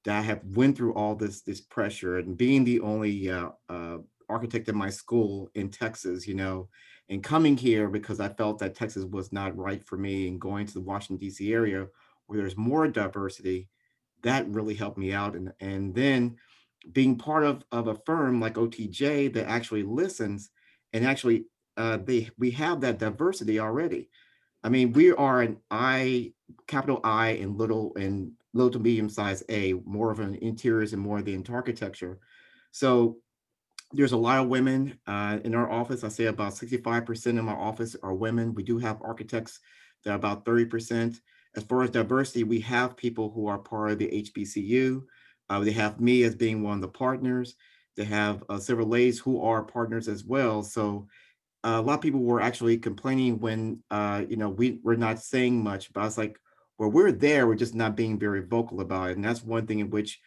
I have went through all this pressure and being the only architect in my school in Texas, and coming here because I felt that Texas was not right for me, and going to the Washington, D.C. area where there's more diversity, that really helped me out. And then being part of a firm like OTJ that actually listens and actually we have that diversity already. I mean, we are an capital I and little to medium size A, more of an interiors and more of the architecture. So there's a lot of women in our office. I say about 65% of my office are women. We do have architects that are about 30%. As far as diversity, we have people who are part of the HBCU. They have me as being one of the partners. They have several ladies who are partners as well. So a lot of people were actually complaining when, we're not saying much, but I was like, well, we're there, we're just not being very vocal about it. And that's one thing in which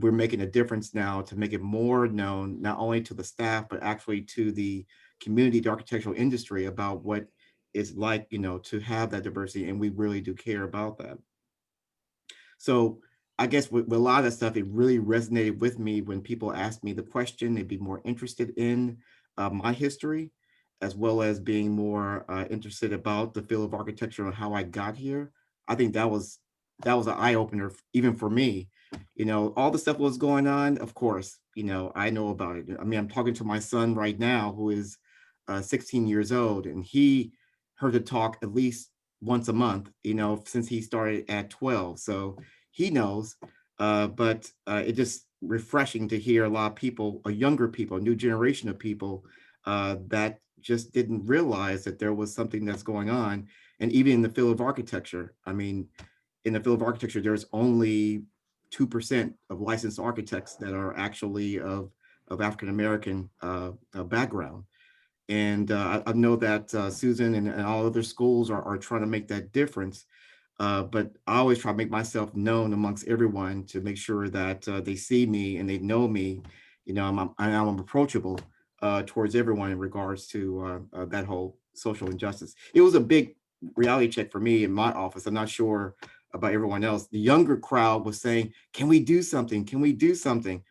we're making a difference now to make it more known, not only to the staff, but actually to the community, the architectural industry about what it's like, to have that diversity. And we really do care about that. So I guess with a lot of that stuff, it really resonated with me when people asked me the question. They'd be more interested in my history, as well as being more interested about the field of architecture and how I got here. I think that was an eye opener, even for me. All the stuff that was going on, of course, I know about it. I mean, I'm talking to my son right now, who is 16 years old, and he heard the talk at least once a month, since he started at 12. So he knows, but it's just refreshing to hear a lot of people, younger people, a new generation of people that just didn't realize that there was something that's going on. And even in the field of architecture, I mean, in the field of architecture, there's only 2% of licensed architects that are actually of African-American background. And I know that Susan and all other schools are trying to make that difference. But I always try to make myself known amongst everyone to make sure that they see me and they know me. I'm approachable towards everyone in regards to that whole social injustice. It was a big reality check for me in my office. I'm not sure about everyone else. The younger crowd was saying, "Can we do something? Can we do something?"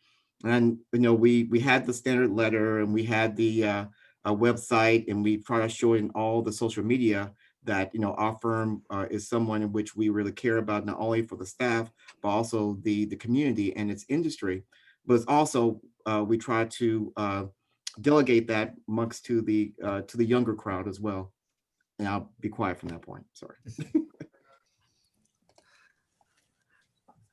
And we had the standard letter, and we had the website, and we tried to show it in all the social media that our firm is someone in which we really care about, not only for the staff but also the community and its industry. But it's also we try to delegate that amongst to the younger crowd as well. And I'll be quiet from that point. Sorry.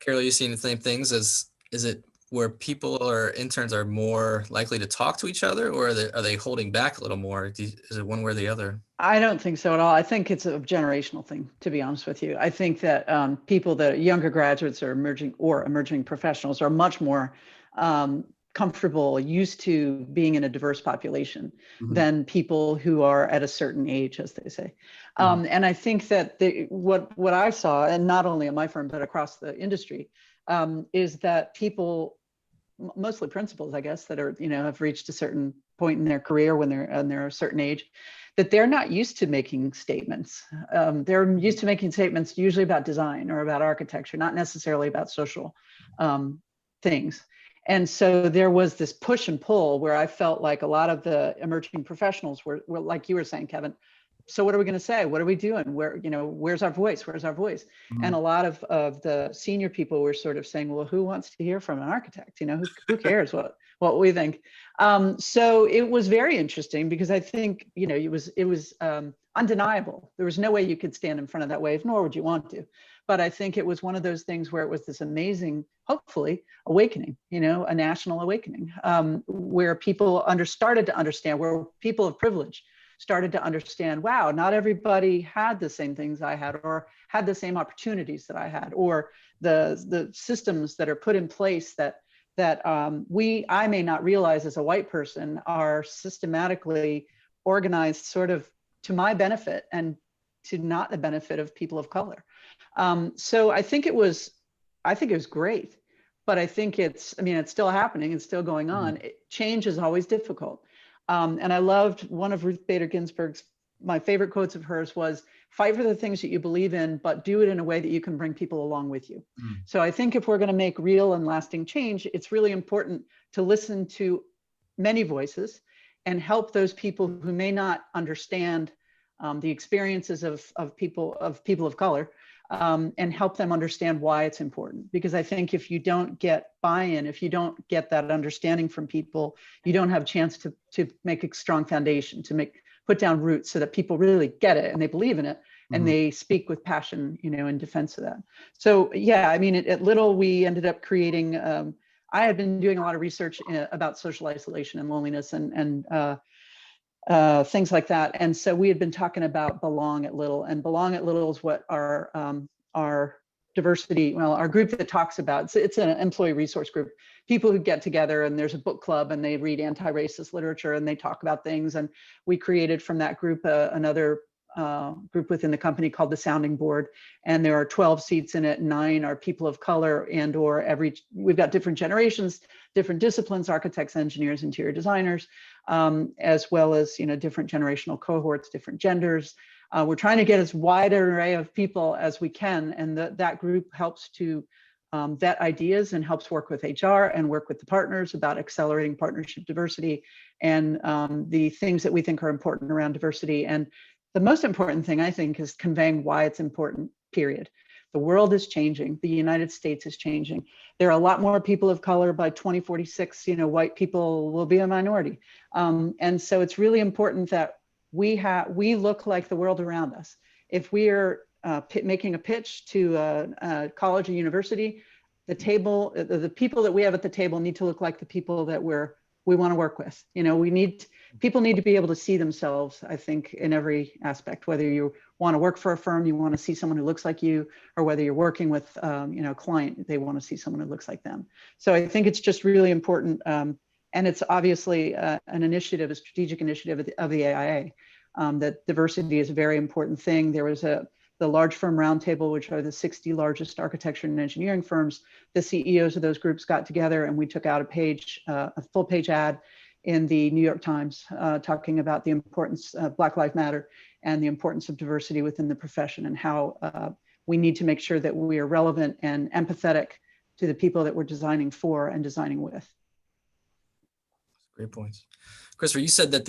Carol, you seeing the same things? Is it where people or interns are more likely to talk to each other, or are they holding back a little more? Is it one way or the other? I don't think so at all. I think it's a generational thing, to be honest with you. I think that people that younger graduates or emerging professionals are much more comfortable, used to being in a diverse population than people who are at a certain age, as they say. And I think that what I saw, and not only at my firm, but across the industry, is that people, mostly principals, I guess, that are, have reached a certain point in their career when they're a certain age, that they're not used to making statements. They're used to making statements usually about design or about architecture, not necessarily about social things. And so there was this push and pull where I felt like a lot of the emerging professionals were like you were saying, Kevin, so what are we going to say? What are we doing? Where's our voice? Where's our voice? And a lot of the senior people were sort of saying, well, who wants to hear from an architect? Who cares what we think? So it was very interesting because I think, it was undeniable. There was no way you could stand in front of that wave, nor would you want to. But I think it was one of those things where it was this amazing, hopefully, awakening, a national awakening, where people started to understand, where people of privilege started to understand, wow, not everybody had the same things I had, or had the same opportunities that I had, or the systems that are put in place that I may not realize as a white person are systematically organized sort of to my benefit and to not the benefit of people of color. So I think it was great, but I think it's still happening. It's still going on. Change is always difficult. And I loved one of Ruth Bader Ginsburg's, my favorite quotes of hers was, fight for the things that you believe in, but do it in a way that you can bring people along with you. So I think if we're going to make real and lasting change, it's really important to listen to many voices and help those people who may not understand the experiences of people of color and help them understand why it's important. Because I think if you don't get buy-in, if you don't get that understanding from people, you don't have a chance to make a strong foundation, to put down roots so that people really get it and they believe in it and they speak with passion, in defense of that. So yeah, I mean, at Little, we ended up creating, I had been doing a lot of research about social isolation and loneliness and things like that. And so we had been talking about Belong at Little, and Belong at Little is what our diversity, our group that talks about, it's an employee resource group, people who get together, and there's a book club and they read anti-racist literature and they talk about things. And we created from that group another group within the company called the Sounding Board, and there are 12 seats in it. 9 are people of color we've got different generations, different disciplines, architects, engineers, interior designers, as well as different generational cohorts, different genders. We're trying to get as wide an array of people as we can, and that group helps to vet ideas and helps work with HR and work with the partners about accelerating partnership diversity and the things that we think are important around diversity. And the most important thing, I think, is conveying why it's important, period. The world is changing. The United States is changing. There are a lot more people of color. By 2046, white people will be a minority. And so it's really important that we look like the world around us. If we are making a pitch to a college or university, the people that we have at the table need to look like the people that we want to work with. People need to be able to see themselves, I think, in every aspect, whether you want to work for a firm, you want to see someone who looks like you, or whether you're working with a client, they want to see someone who looks like them. So I think it's just really important. And it's obviously an initiative, a strategic initiative of the AIA, that diversity is a very important thing. There was the large firm roundtable, which are the 60 largest architecture and engineering firms. The CEOs of those groups got together and we took out a full page ad in the New York Times talking about the importance of Black Lives Matter and the importance of diversity within the profession, and how we need to make sure that we are relevant and empathetic to the people that we're designing for and designing with. Great points. Christopher, you said that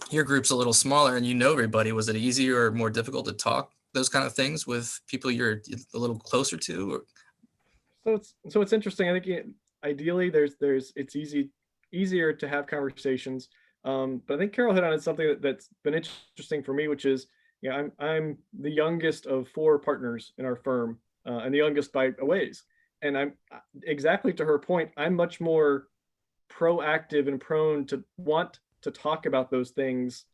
your group's a little smaller and everybody. Was it easier or more difficult to talk those kind of things with people you're a little closer to? Or? So it's interesting. I think ideally it's easier to have conversations. But I think Carol hit on something that's been interesting for me, which is, I'm the youngest of 4 partners in our firm, and the youngest by a ways. And I'm exactly to her point, I'm much more proactive and prone to want to talk about those things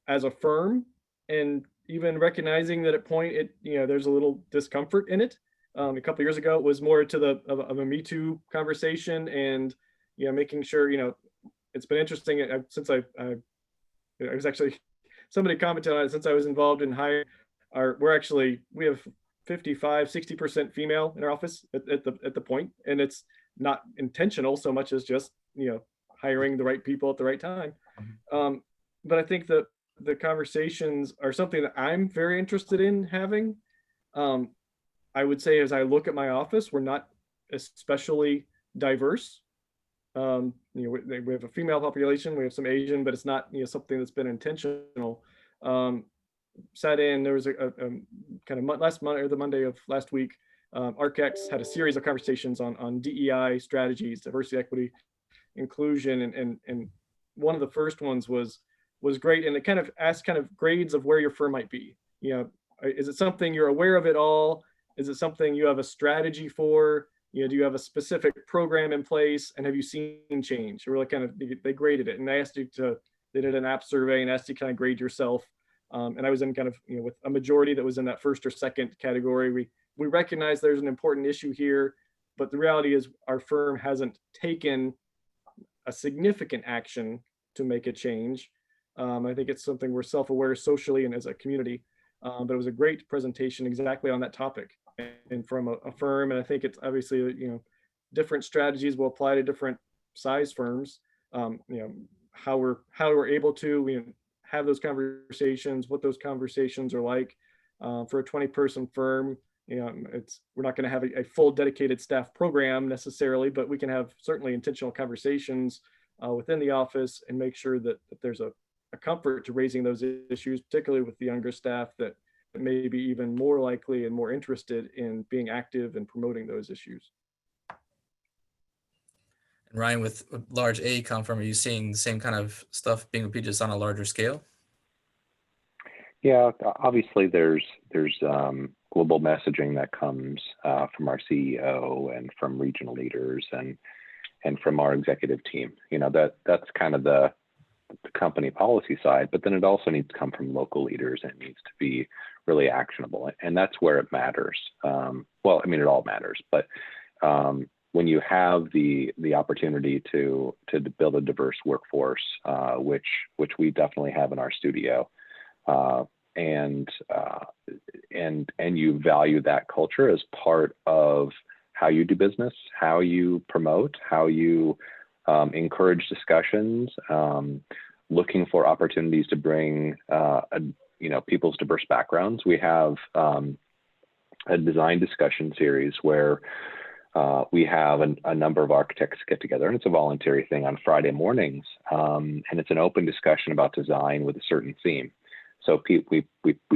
as a firm, and even recognizing that at point there's a little discomfort in it. A couple of years ago, it was more to of a Me Too conversation, and making sure it's been interesting since I was actually, somebody commented on it, since I was involved in hiring. We have 55-60% female in our office at the point, and it's not intentional so much as just hiring the right people at the right time. But I think that the conversations are something that I'm very interested in having. I would say, as I look at my office, we're not especially diverse. We have a female population, we have some Asian, but it's not something that's been intentional. There was a kind of last Monday, or the Monday of last week, ArcX had a series of conversations on DEI strategies, diversity, equity, inclusion, and one of the first ones was great, and it kind of asked grades of where your firm might be. Is it something you're aware of at all? Is it something you have a strategy for? Do you have a specific program in place, and have you seen change? Really they graded it, and they did an app survey and asked you to grade yourself. And I was in with a majority that was in that first or second category. We recognize there's an important issue here, but the reality is our firm hasn't taken a significant action to make a change. I think it's something we're self-aware socially and as a community, but it was a great presentation exactly on that topic, and from a firm. And I think it's obviously, different strategies will apply to different size firms. How we're able to have those conversations, what those conversations are like. For a 20-person firm, we're not going to have a full dedicated staff program necessarily, but we can have certainly intentional conversations within the office and make sure that there's a comfort to raising those issues, particularly with the younger staff, that may be even more likely and more interested in being active and promoting those issues. And Ryan, with a large AECOM firm, are you seeing the same kind of stuff being repeated just on a larger scale? Yeah, obviously there's global messaging that comes from our CEO and from regional leaders and from our executive team. You know, that's kind of the company policy side, but then it also needs to come from local leaders and it needs to be really actionable. And that's where it matters. Well, I mean, it all matters, but when you have the opportunity to build a diverse workforce, which we definitely have in our studio, and you value that culture as part of how you do business, how you promote, how you encourage discussions, looking for opportunities to bring people's diverse backgrounds. We have a design discussion series where we have a number of architects get together, and it's a voluntary thing on Friday mornings, and it's an open discussion about design with a certain theme. So we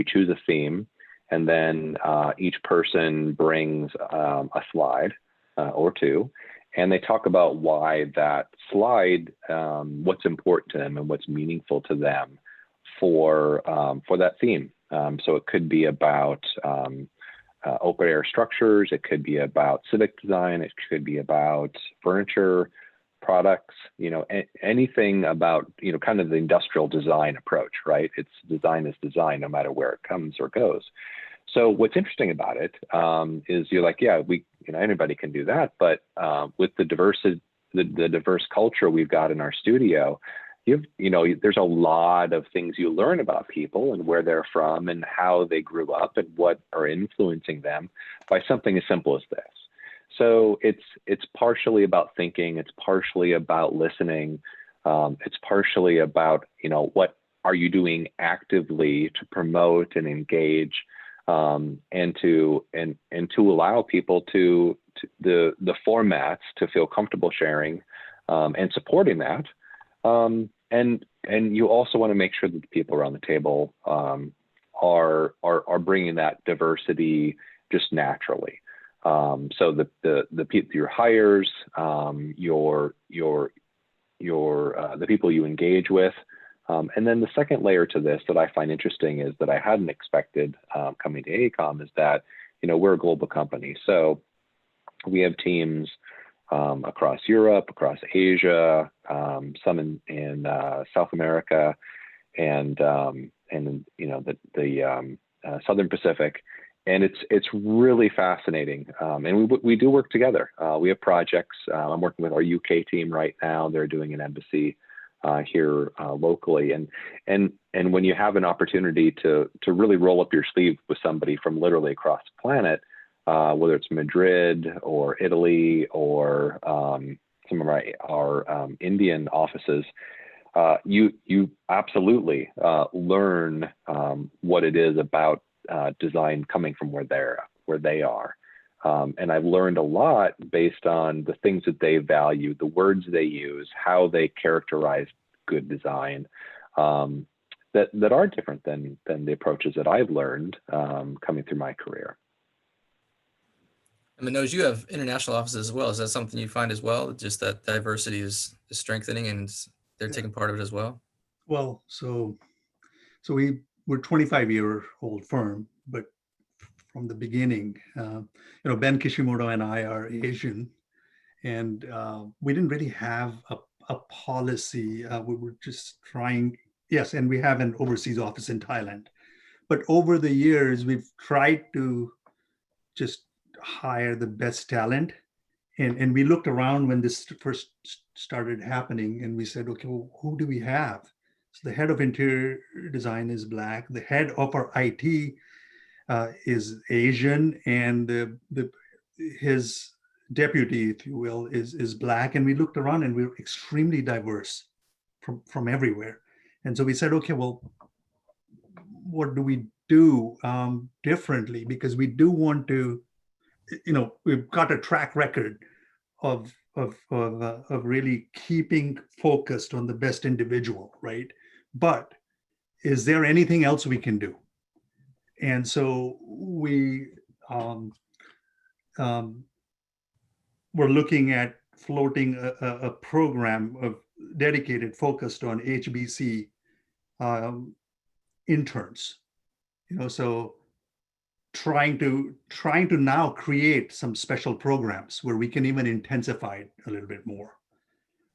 choose a theme, and then each person brings a slide or two, and they talk about why that slide, what's important to them and what's meaningful to them for that theme. So it could be about open air structures, it could be about civic design, it could be about furniture, products, anything about, kind of the industrial design approach, right? It's design is design, no matter where it comes or goes. So what's interesting about it is you're like, yeah, anybody can do that, but with the diverse culture we've got in our studio, there's a lot of things you learn about people and where they're from and how they grew up and what are influencing them by something as simple as this. So it's partially about thinking, it's partially about listening, it's partially about, what are you doing actively to promote and engage, and to allow people to the formats to feel comfortable sharing and supporting that. And you also want to make sure that the people around the table are bringing that diversity just naturally. So the people, your hires, the people you engage with, and then the second layer to this that I find interesting is that I hadn't expected coming to AECOM is that we're a global company, so we have teams across Europe, across Asia, some in South America, and the Southern Pacific. And it's really fascinating. And we do work together. We have projects. I'm working with our UK team right now. They're doing an embassy here locally. And when you have an opportunity to really roll up your sleeve with somebody from literally across the planet, whether it's Madrid or Italy or some of our Indian offices, you absolutely learn what it is about design coming from where they are. And I've learned a lot based on the things that they value, the words they use, how they characterize good design, that are different than the approaches that I've learned coming through my career. And Manoj, you have international offices as well. Is that something you find as well? Just that diversity is strengthening and they're taking part of it as well? Well, so we're 25-year-old firm, but from the beginning, Ben Kishimoto and I are Asian, and we didn't really have a policy. We were just trying, yes, and we have an overseas office in Thailand. But over the years, we've tried to just hire the best talent. And we looked around when this first started happening, and we said, okay, well, who do we have? So the head of interior design is Black. The head of our IT is Asian, and his deputy, if you will, is Black. And we looked around, and we were extremely diverse from everywhere. And so we said, okay, well, what do we do differently? Because we do want to, we've got a track record of really keeping focused on the best individual, right? But is there anything else we can do? And so we we're looking at floating a program of dedicated, focused on HBC interns. So trying to now create some special programs where we can even intensify it a little bit more.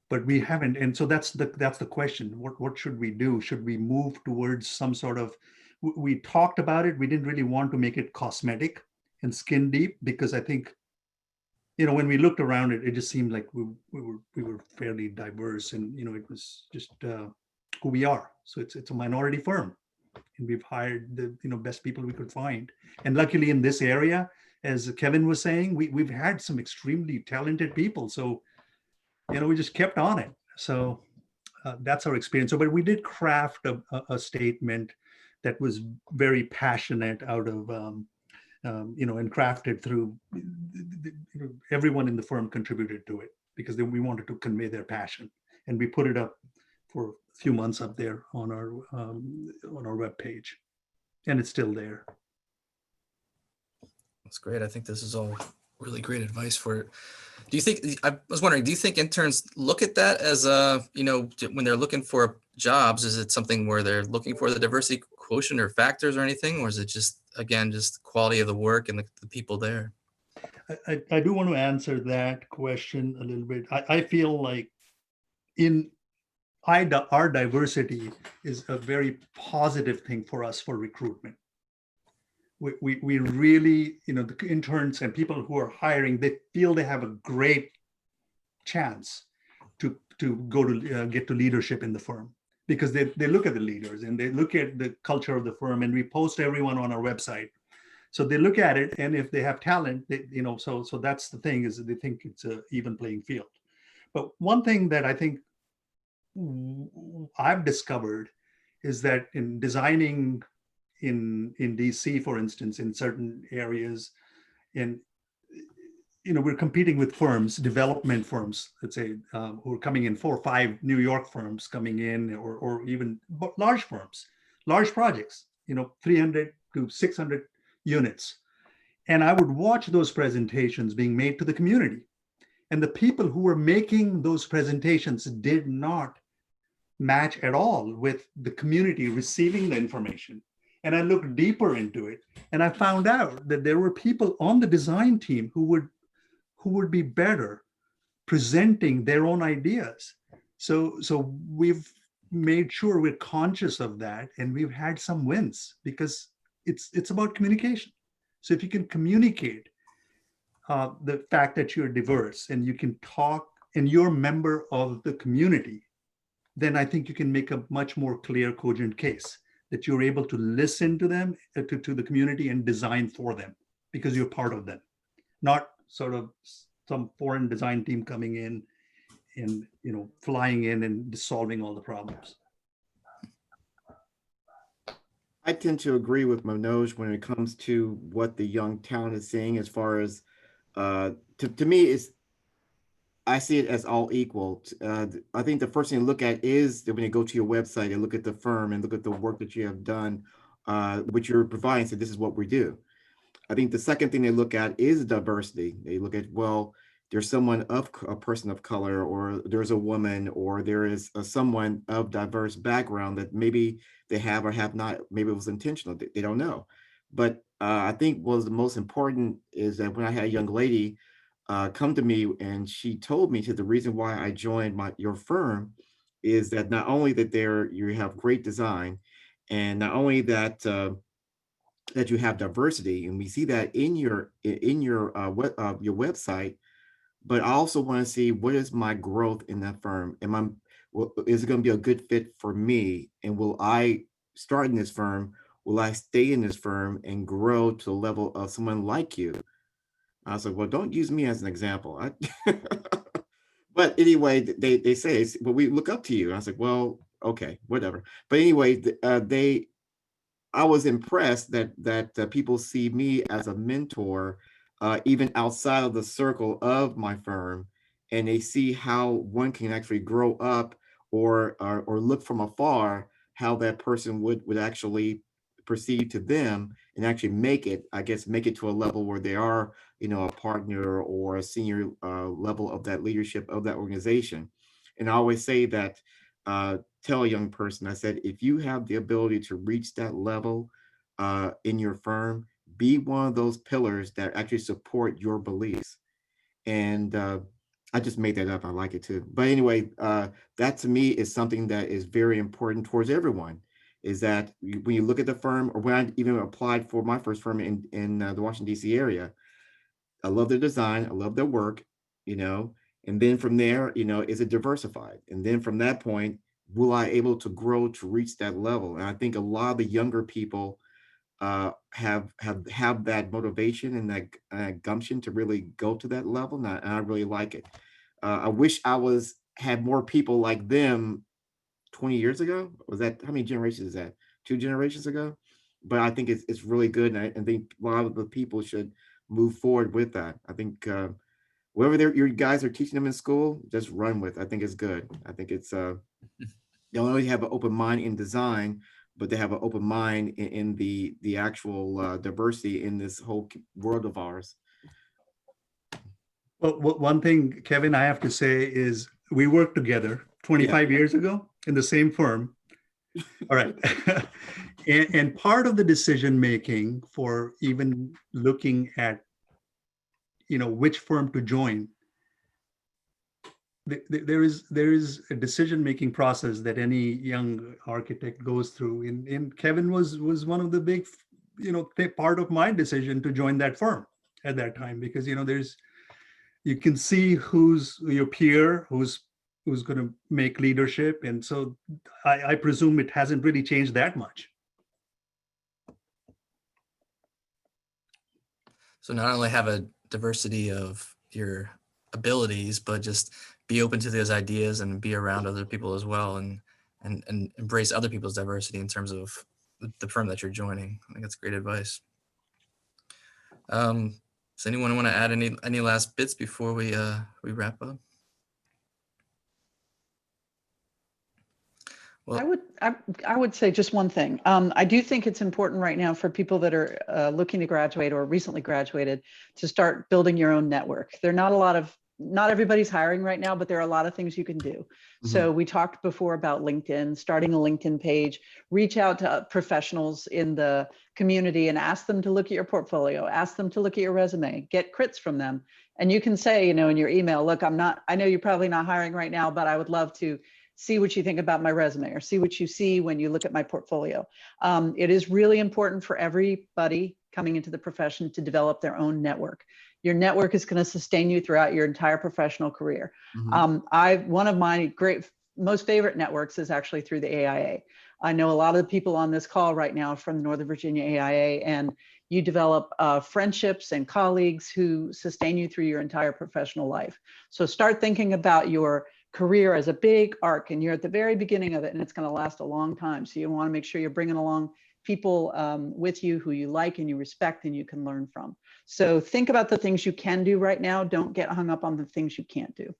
But we haven't, and so that's the question. What should we do? Should we move towards some sort of? We talked about it. We didn't really want to make it cosmetic and skin deep, because I think, when we looked around it, it just seemed like we were fairly diverse, and it was just who we are. So it's a minority firm, and we've hired the best people we could find. And luckily in this area, as Kevin was saying, we've had some extremely talented people. So we just kept on it. So that's our experience. So, but we did craft a statement that was very passionate out of and crafted through everyone in the firm contributed to it, because we wanted to convey their passion, and we put it up for a few months up there on our webpage, and it's still there. That's great. I think this is all really great advice for it. Do you think, I was wondering, do you think interns look at that as when they're looking for jobs, is it something where they're looking for the diversity quotient or factors or anything? Or is it just, again, just quality of the work and the people there? I do want to answer that question a little bit. I feel like our diversity is a very positive thing for us for recruitment. We really, the interns and people who are hiring, they feel they have a great chance to go to get to leadership in the firm, because they look at the leaders and they look at the culture of the firm, and we post everyone on our website. So they look at it, and if they have talent, so that's the thing, is they think it's an even playing field. But one thing that I think I've discovered is that in designing in DC, for instance, in certain areas, and we're competing with firms, development firms, let's say, who are coming in, 4 or 5 New York firms coming in, or even large firms, large projects, 300 to 600 units. And I would watch those presentations being made to the community, and the people who were making those presentations did not match at all with the community receiving the information. And I looked deeper into it, and I found out that there were people on the design team who would be better presenting their own ideas. So we've made sure we're conscious of that, and we've had some wins, because it's about communication. So if you can communicate the fact that you're diverse, and you can talk, and you're a member of the community, then I think you can make a much more clear, cogent case that you're able to listen to them, to the community, and design for them, because you're part of them, not sort of some foreign design team coming in and flying in and solving all the problems. I tend to agree with Manoj when it comes to what the young talent is saying, as far as to me, I see it as all equal. I think the first thing to look at is that when you go to your website and look at the firm and look at the work that you have done, which you're providing, so this is what we do. I think the second thing they look at is diversity. They look at, well, there's a person of color, or there's a woman, or there is someone of diverse background that maybe they have or have not, maybe it was intentional, they don't know. But I think what was the most important is that when I had a young lady come to me, and she told me the reason why I joined your firm is that not only that you have great design, and not only that that you have diversity, and we see that in your website, but I also want to see, what is my growth in that firm? Is it going to be a good fit for me? And will I start in this firm? Will I stay in this firm and grow to the level of someone like you? I was like, well, don't use me as an example. But anyway, they say, well, we look up to you. And I was like, well, okay, whatever. But anyway, I was impressed that people see me as a mentor, even outside of the circle of my firm, and they see how one can actually grow up, or look from afar how that person would actually proceed to them and actually make it, I guess, make it to a level where they are, a partner or a senior level of that leadership of that organization. And I always say that, tell a young person, I said, if you have the ability to reach that level in your firm, be one of those pillars that actually support your beliefs. And I just made that up. I like it too. But anyway, that to me is something that is very important towards everyone, is that when you look at the firm, or when I even applied for my first firm in the Washington, D.C. area, I love their design, I love their work, and then from there, is it diversified? And then from that point, will I able to grow to reach that level? And I think a lot of the younger people have that motivation and that gumption to really go to that level, and I really like it. I wish I had more people like them 20 years ago. Was that, how many generations is that? 2 generations ago? But I think it's really good, and I think a lot of the people should move forward with that. I think whatever your guys are teaching them in school, just run with. I think it's good. I think it's they don't only have an open mind in design, but they have an open mind in the actual diversity in this whole world of ours. Well, one thing, Kevin, I have to say is we worked together 25 years ago in the same firm. All right. and part of the decision making for even looking at, which firm to join, there is a decision making process that any young architect goes through. And Kevin was one of the big, part of my decision to join that firm at that time, because you can see who's your peer, who's going to make leadership. And so I presume it hasn't really changed that much. So not only have a diversity of your abilities, but just be open to those ideas and be around other people as well, and embrace other people's diversity in terms of the firm that you're joining. I think that's great advice. Does anyone want to add any last bits before we wrap up? Well, I would say just one thing. I do think it's important right now for people that are looking to graduate or recently graduated to start building your own network. Not everybody's hiring right now, but there are a lot of things you can do. Mm-hmm. So we talked before about LinkedIn, starting a LinkedIn page, reach out to professionals in the community and ask them to look at your portfolio, ask them to look at your resume, get crits from them. And you can say, in your email, look, I know you're probably not hiring right now, but I would love to see what you think about my resume, or see what you see when you look at my portfolio. It is really important for everybody coming into the profession to develop their own network. Your network is going to sustain you throughout your entire professional career. Mm-hmm. One of my most favorite networks is actually through the AIA. I know a lot of the people on this call right now from the Northern Virginia AIA, and you develop friendships and colleagues who sustain you through your entire professional life. So start thinking about your career as a big arc, and you're at the very beginning of it, and it's going to last a long time. So you want to make sure you're bringing along people with you who you like and you respect and you can learn from. So think about the things you can do right now. Don't get hung up on the things you can't do.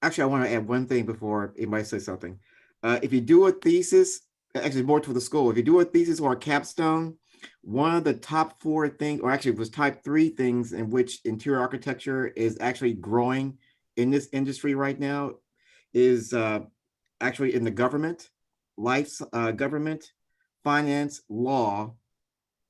Actually, I want to add one thing before anybody says something. If you do a thesis, actually more to the school, if you do a thesis or a capstone, one of the top 4 things, or actually it was type 3 things in which interior architecture is actually growing in this industry right now, is actually in the government, government, finance, law,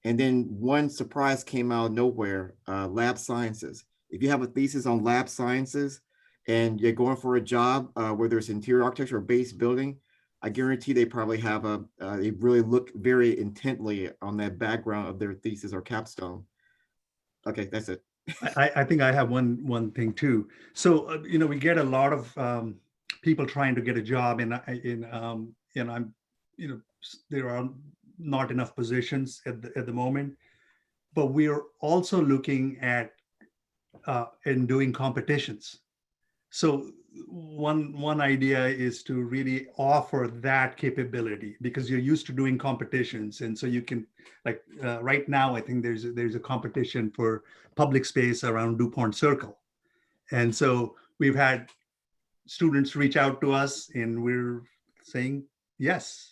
and then one surprise came out of nowhere, lab sciences. If you have a thesis on lab sciences and you're going for a job, whether it's interior architecture or base building, I guarantee they probably have they really look very intently on that background of their thesis or capstone. Okay, that's it. I think I have one thing too. So, we get a lot of people trying to get a job there are not enough positions at the moment, but we are also looking at and doing competitions. So one idea is to really offer that capability, because you're used to doing competitions, and so you can, right now I think there's a competition for public space around DuPont Circle, and so we've had students reach out to us, and we're saying yes.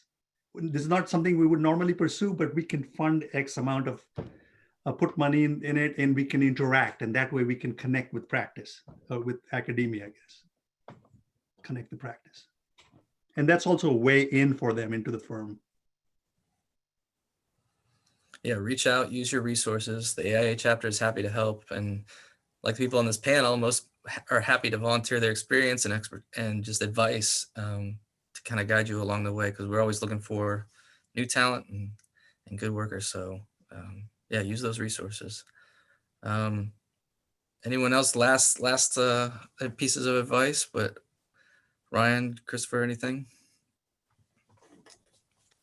this is not something we would normally pursue, but we can fund X amount of, put money in it, and we can interact. And that way we can connect with practice, with academia, I guess. Connect the practice. And that's also a way in for them into the firm. Yeah, reach out, use your resources. The AIA chapter is happy to help. And like people on this panel, most are happy to volunteer their experience and and just advice to kind of guide you along the way, because we're always looking for new talent and good workers. So yeah, use those resources. Anyone else last pieces of advice? But Ryan, Christopher, anything?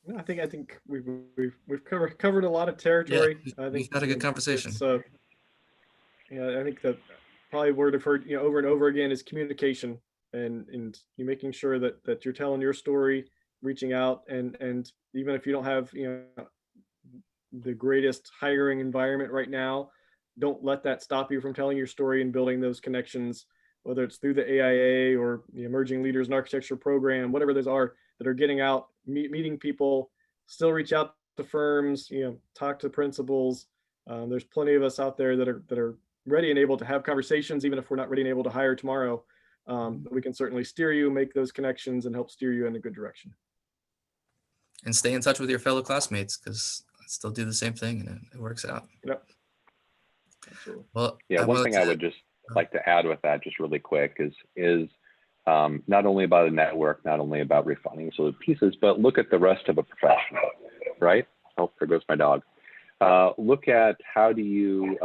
No, I think we've covered a lot of territory. Yeah, I think we've had a good conversation. So yeah, I think that probably word I've heard over and over again is communication, and you making sure that you're telling your story, reaching out, and even if you don't have the greatest hiring environment right now, don't let that stop you from telling your story and building those connections, whether it's through the AIA or the Emerging Leaders in Architecture program, whatever those are that are getting out, meeting people. Still reach out to firms, talk to principals. There's plenty of us out there that are ready and able to have conversations, even if we're not ready and able to hire tomorrow. But we can certainly steer you, make those connections, and help steer you in a good direction. And stay in touch with your fellow classmates, because I still do the same thing and it works out. Yep. Absolutely. Well, Yeah, one thing I would just like to add with that, just really quick, is not only about a network, not only about refining sort of pieces, but look at the rest of a professional, right? Oh, there goes my dog. Look at how do you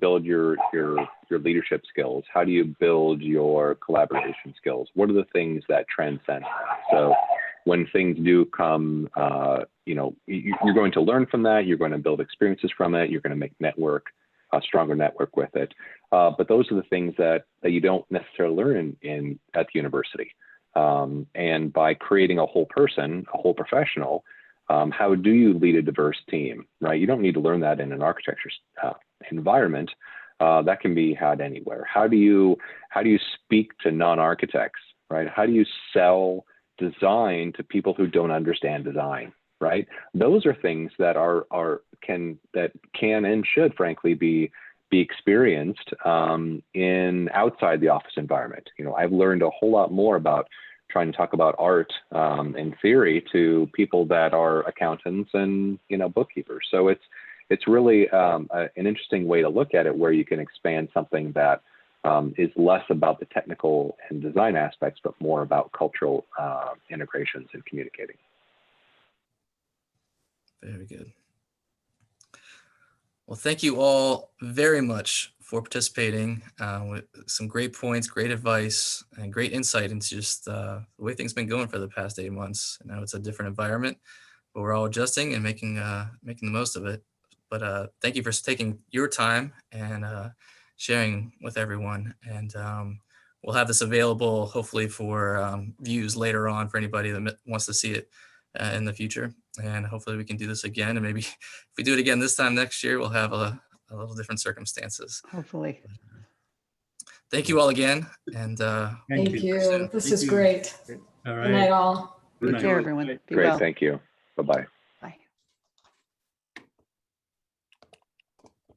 build your leadership skills? How do you build your collaboration skills? What are the things that transcend? So when things do come, you're going to learn from that. You're going to build experiences from it. You're going to make a stronger network with it. But those are the things that you don't necessarily learn at the university. And by creating a whole person, a whole professional, how do you lead a diverse team, right? You don't need to learn that in an architecture environment. That can be had anywhere. How do you speak to non-architects, right? How do you sell design to people who don't understand design, right? Those are things that can and should frankly be experienced in outside the office environment. I've learned a whole lot more about trying to talk about art in theory to people that are accountants and bookkeepers. So it's really an interesting way to look at it, where you can expand something that is less about the technical and design aspects, but more about cultural integrations and communicating. Very good. Well, thank you all very much for participating with some great points, great advice, and great insight into just the way things have been going for the past 8 months. I know it's a different environment, but we're all adjusting and making the most of it. But thank you for taking your time and sharing with everyone. And we'll have this available hopefully for views later on for anybody that wants to see it in the future. And hopefully we can do this again. And maybe if we do it again this time next year, we'll have a little different circumstances. Hopefully. Thank you all again. And Thank you. This is great. All Good night, right. all. Good Take night. care, everyone. Be Great, well. thank you. Bye-bye.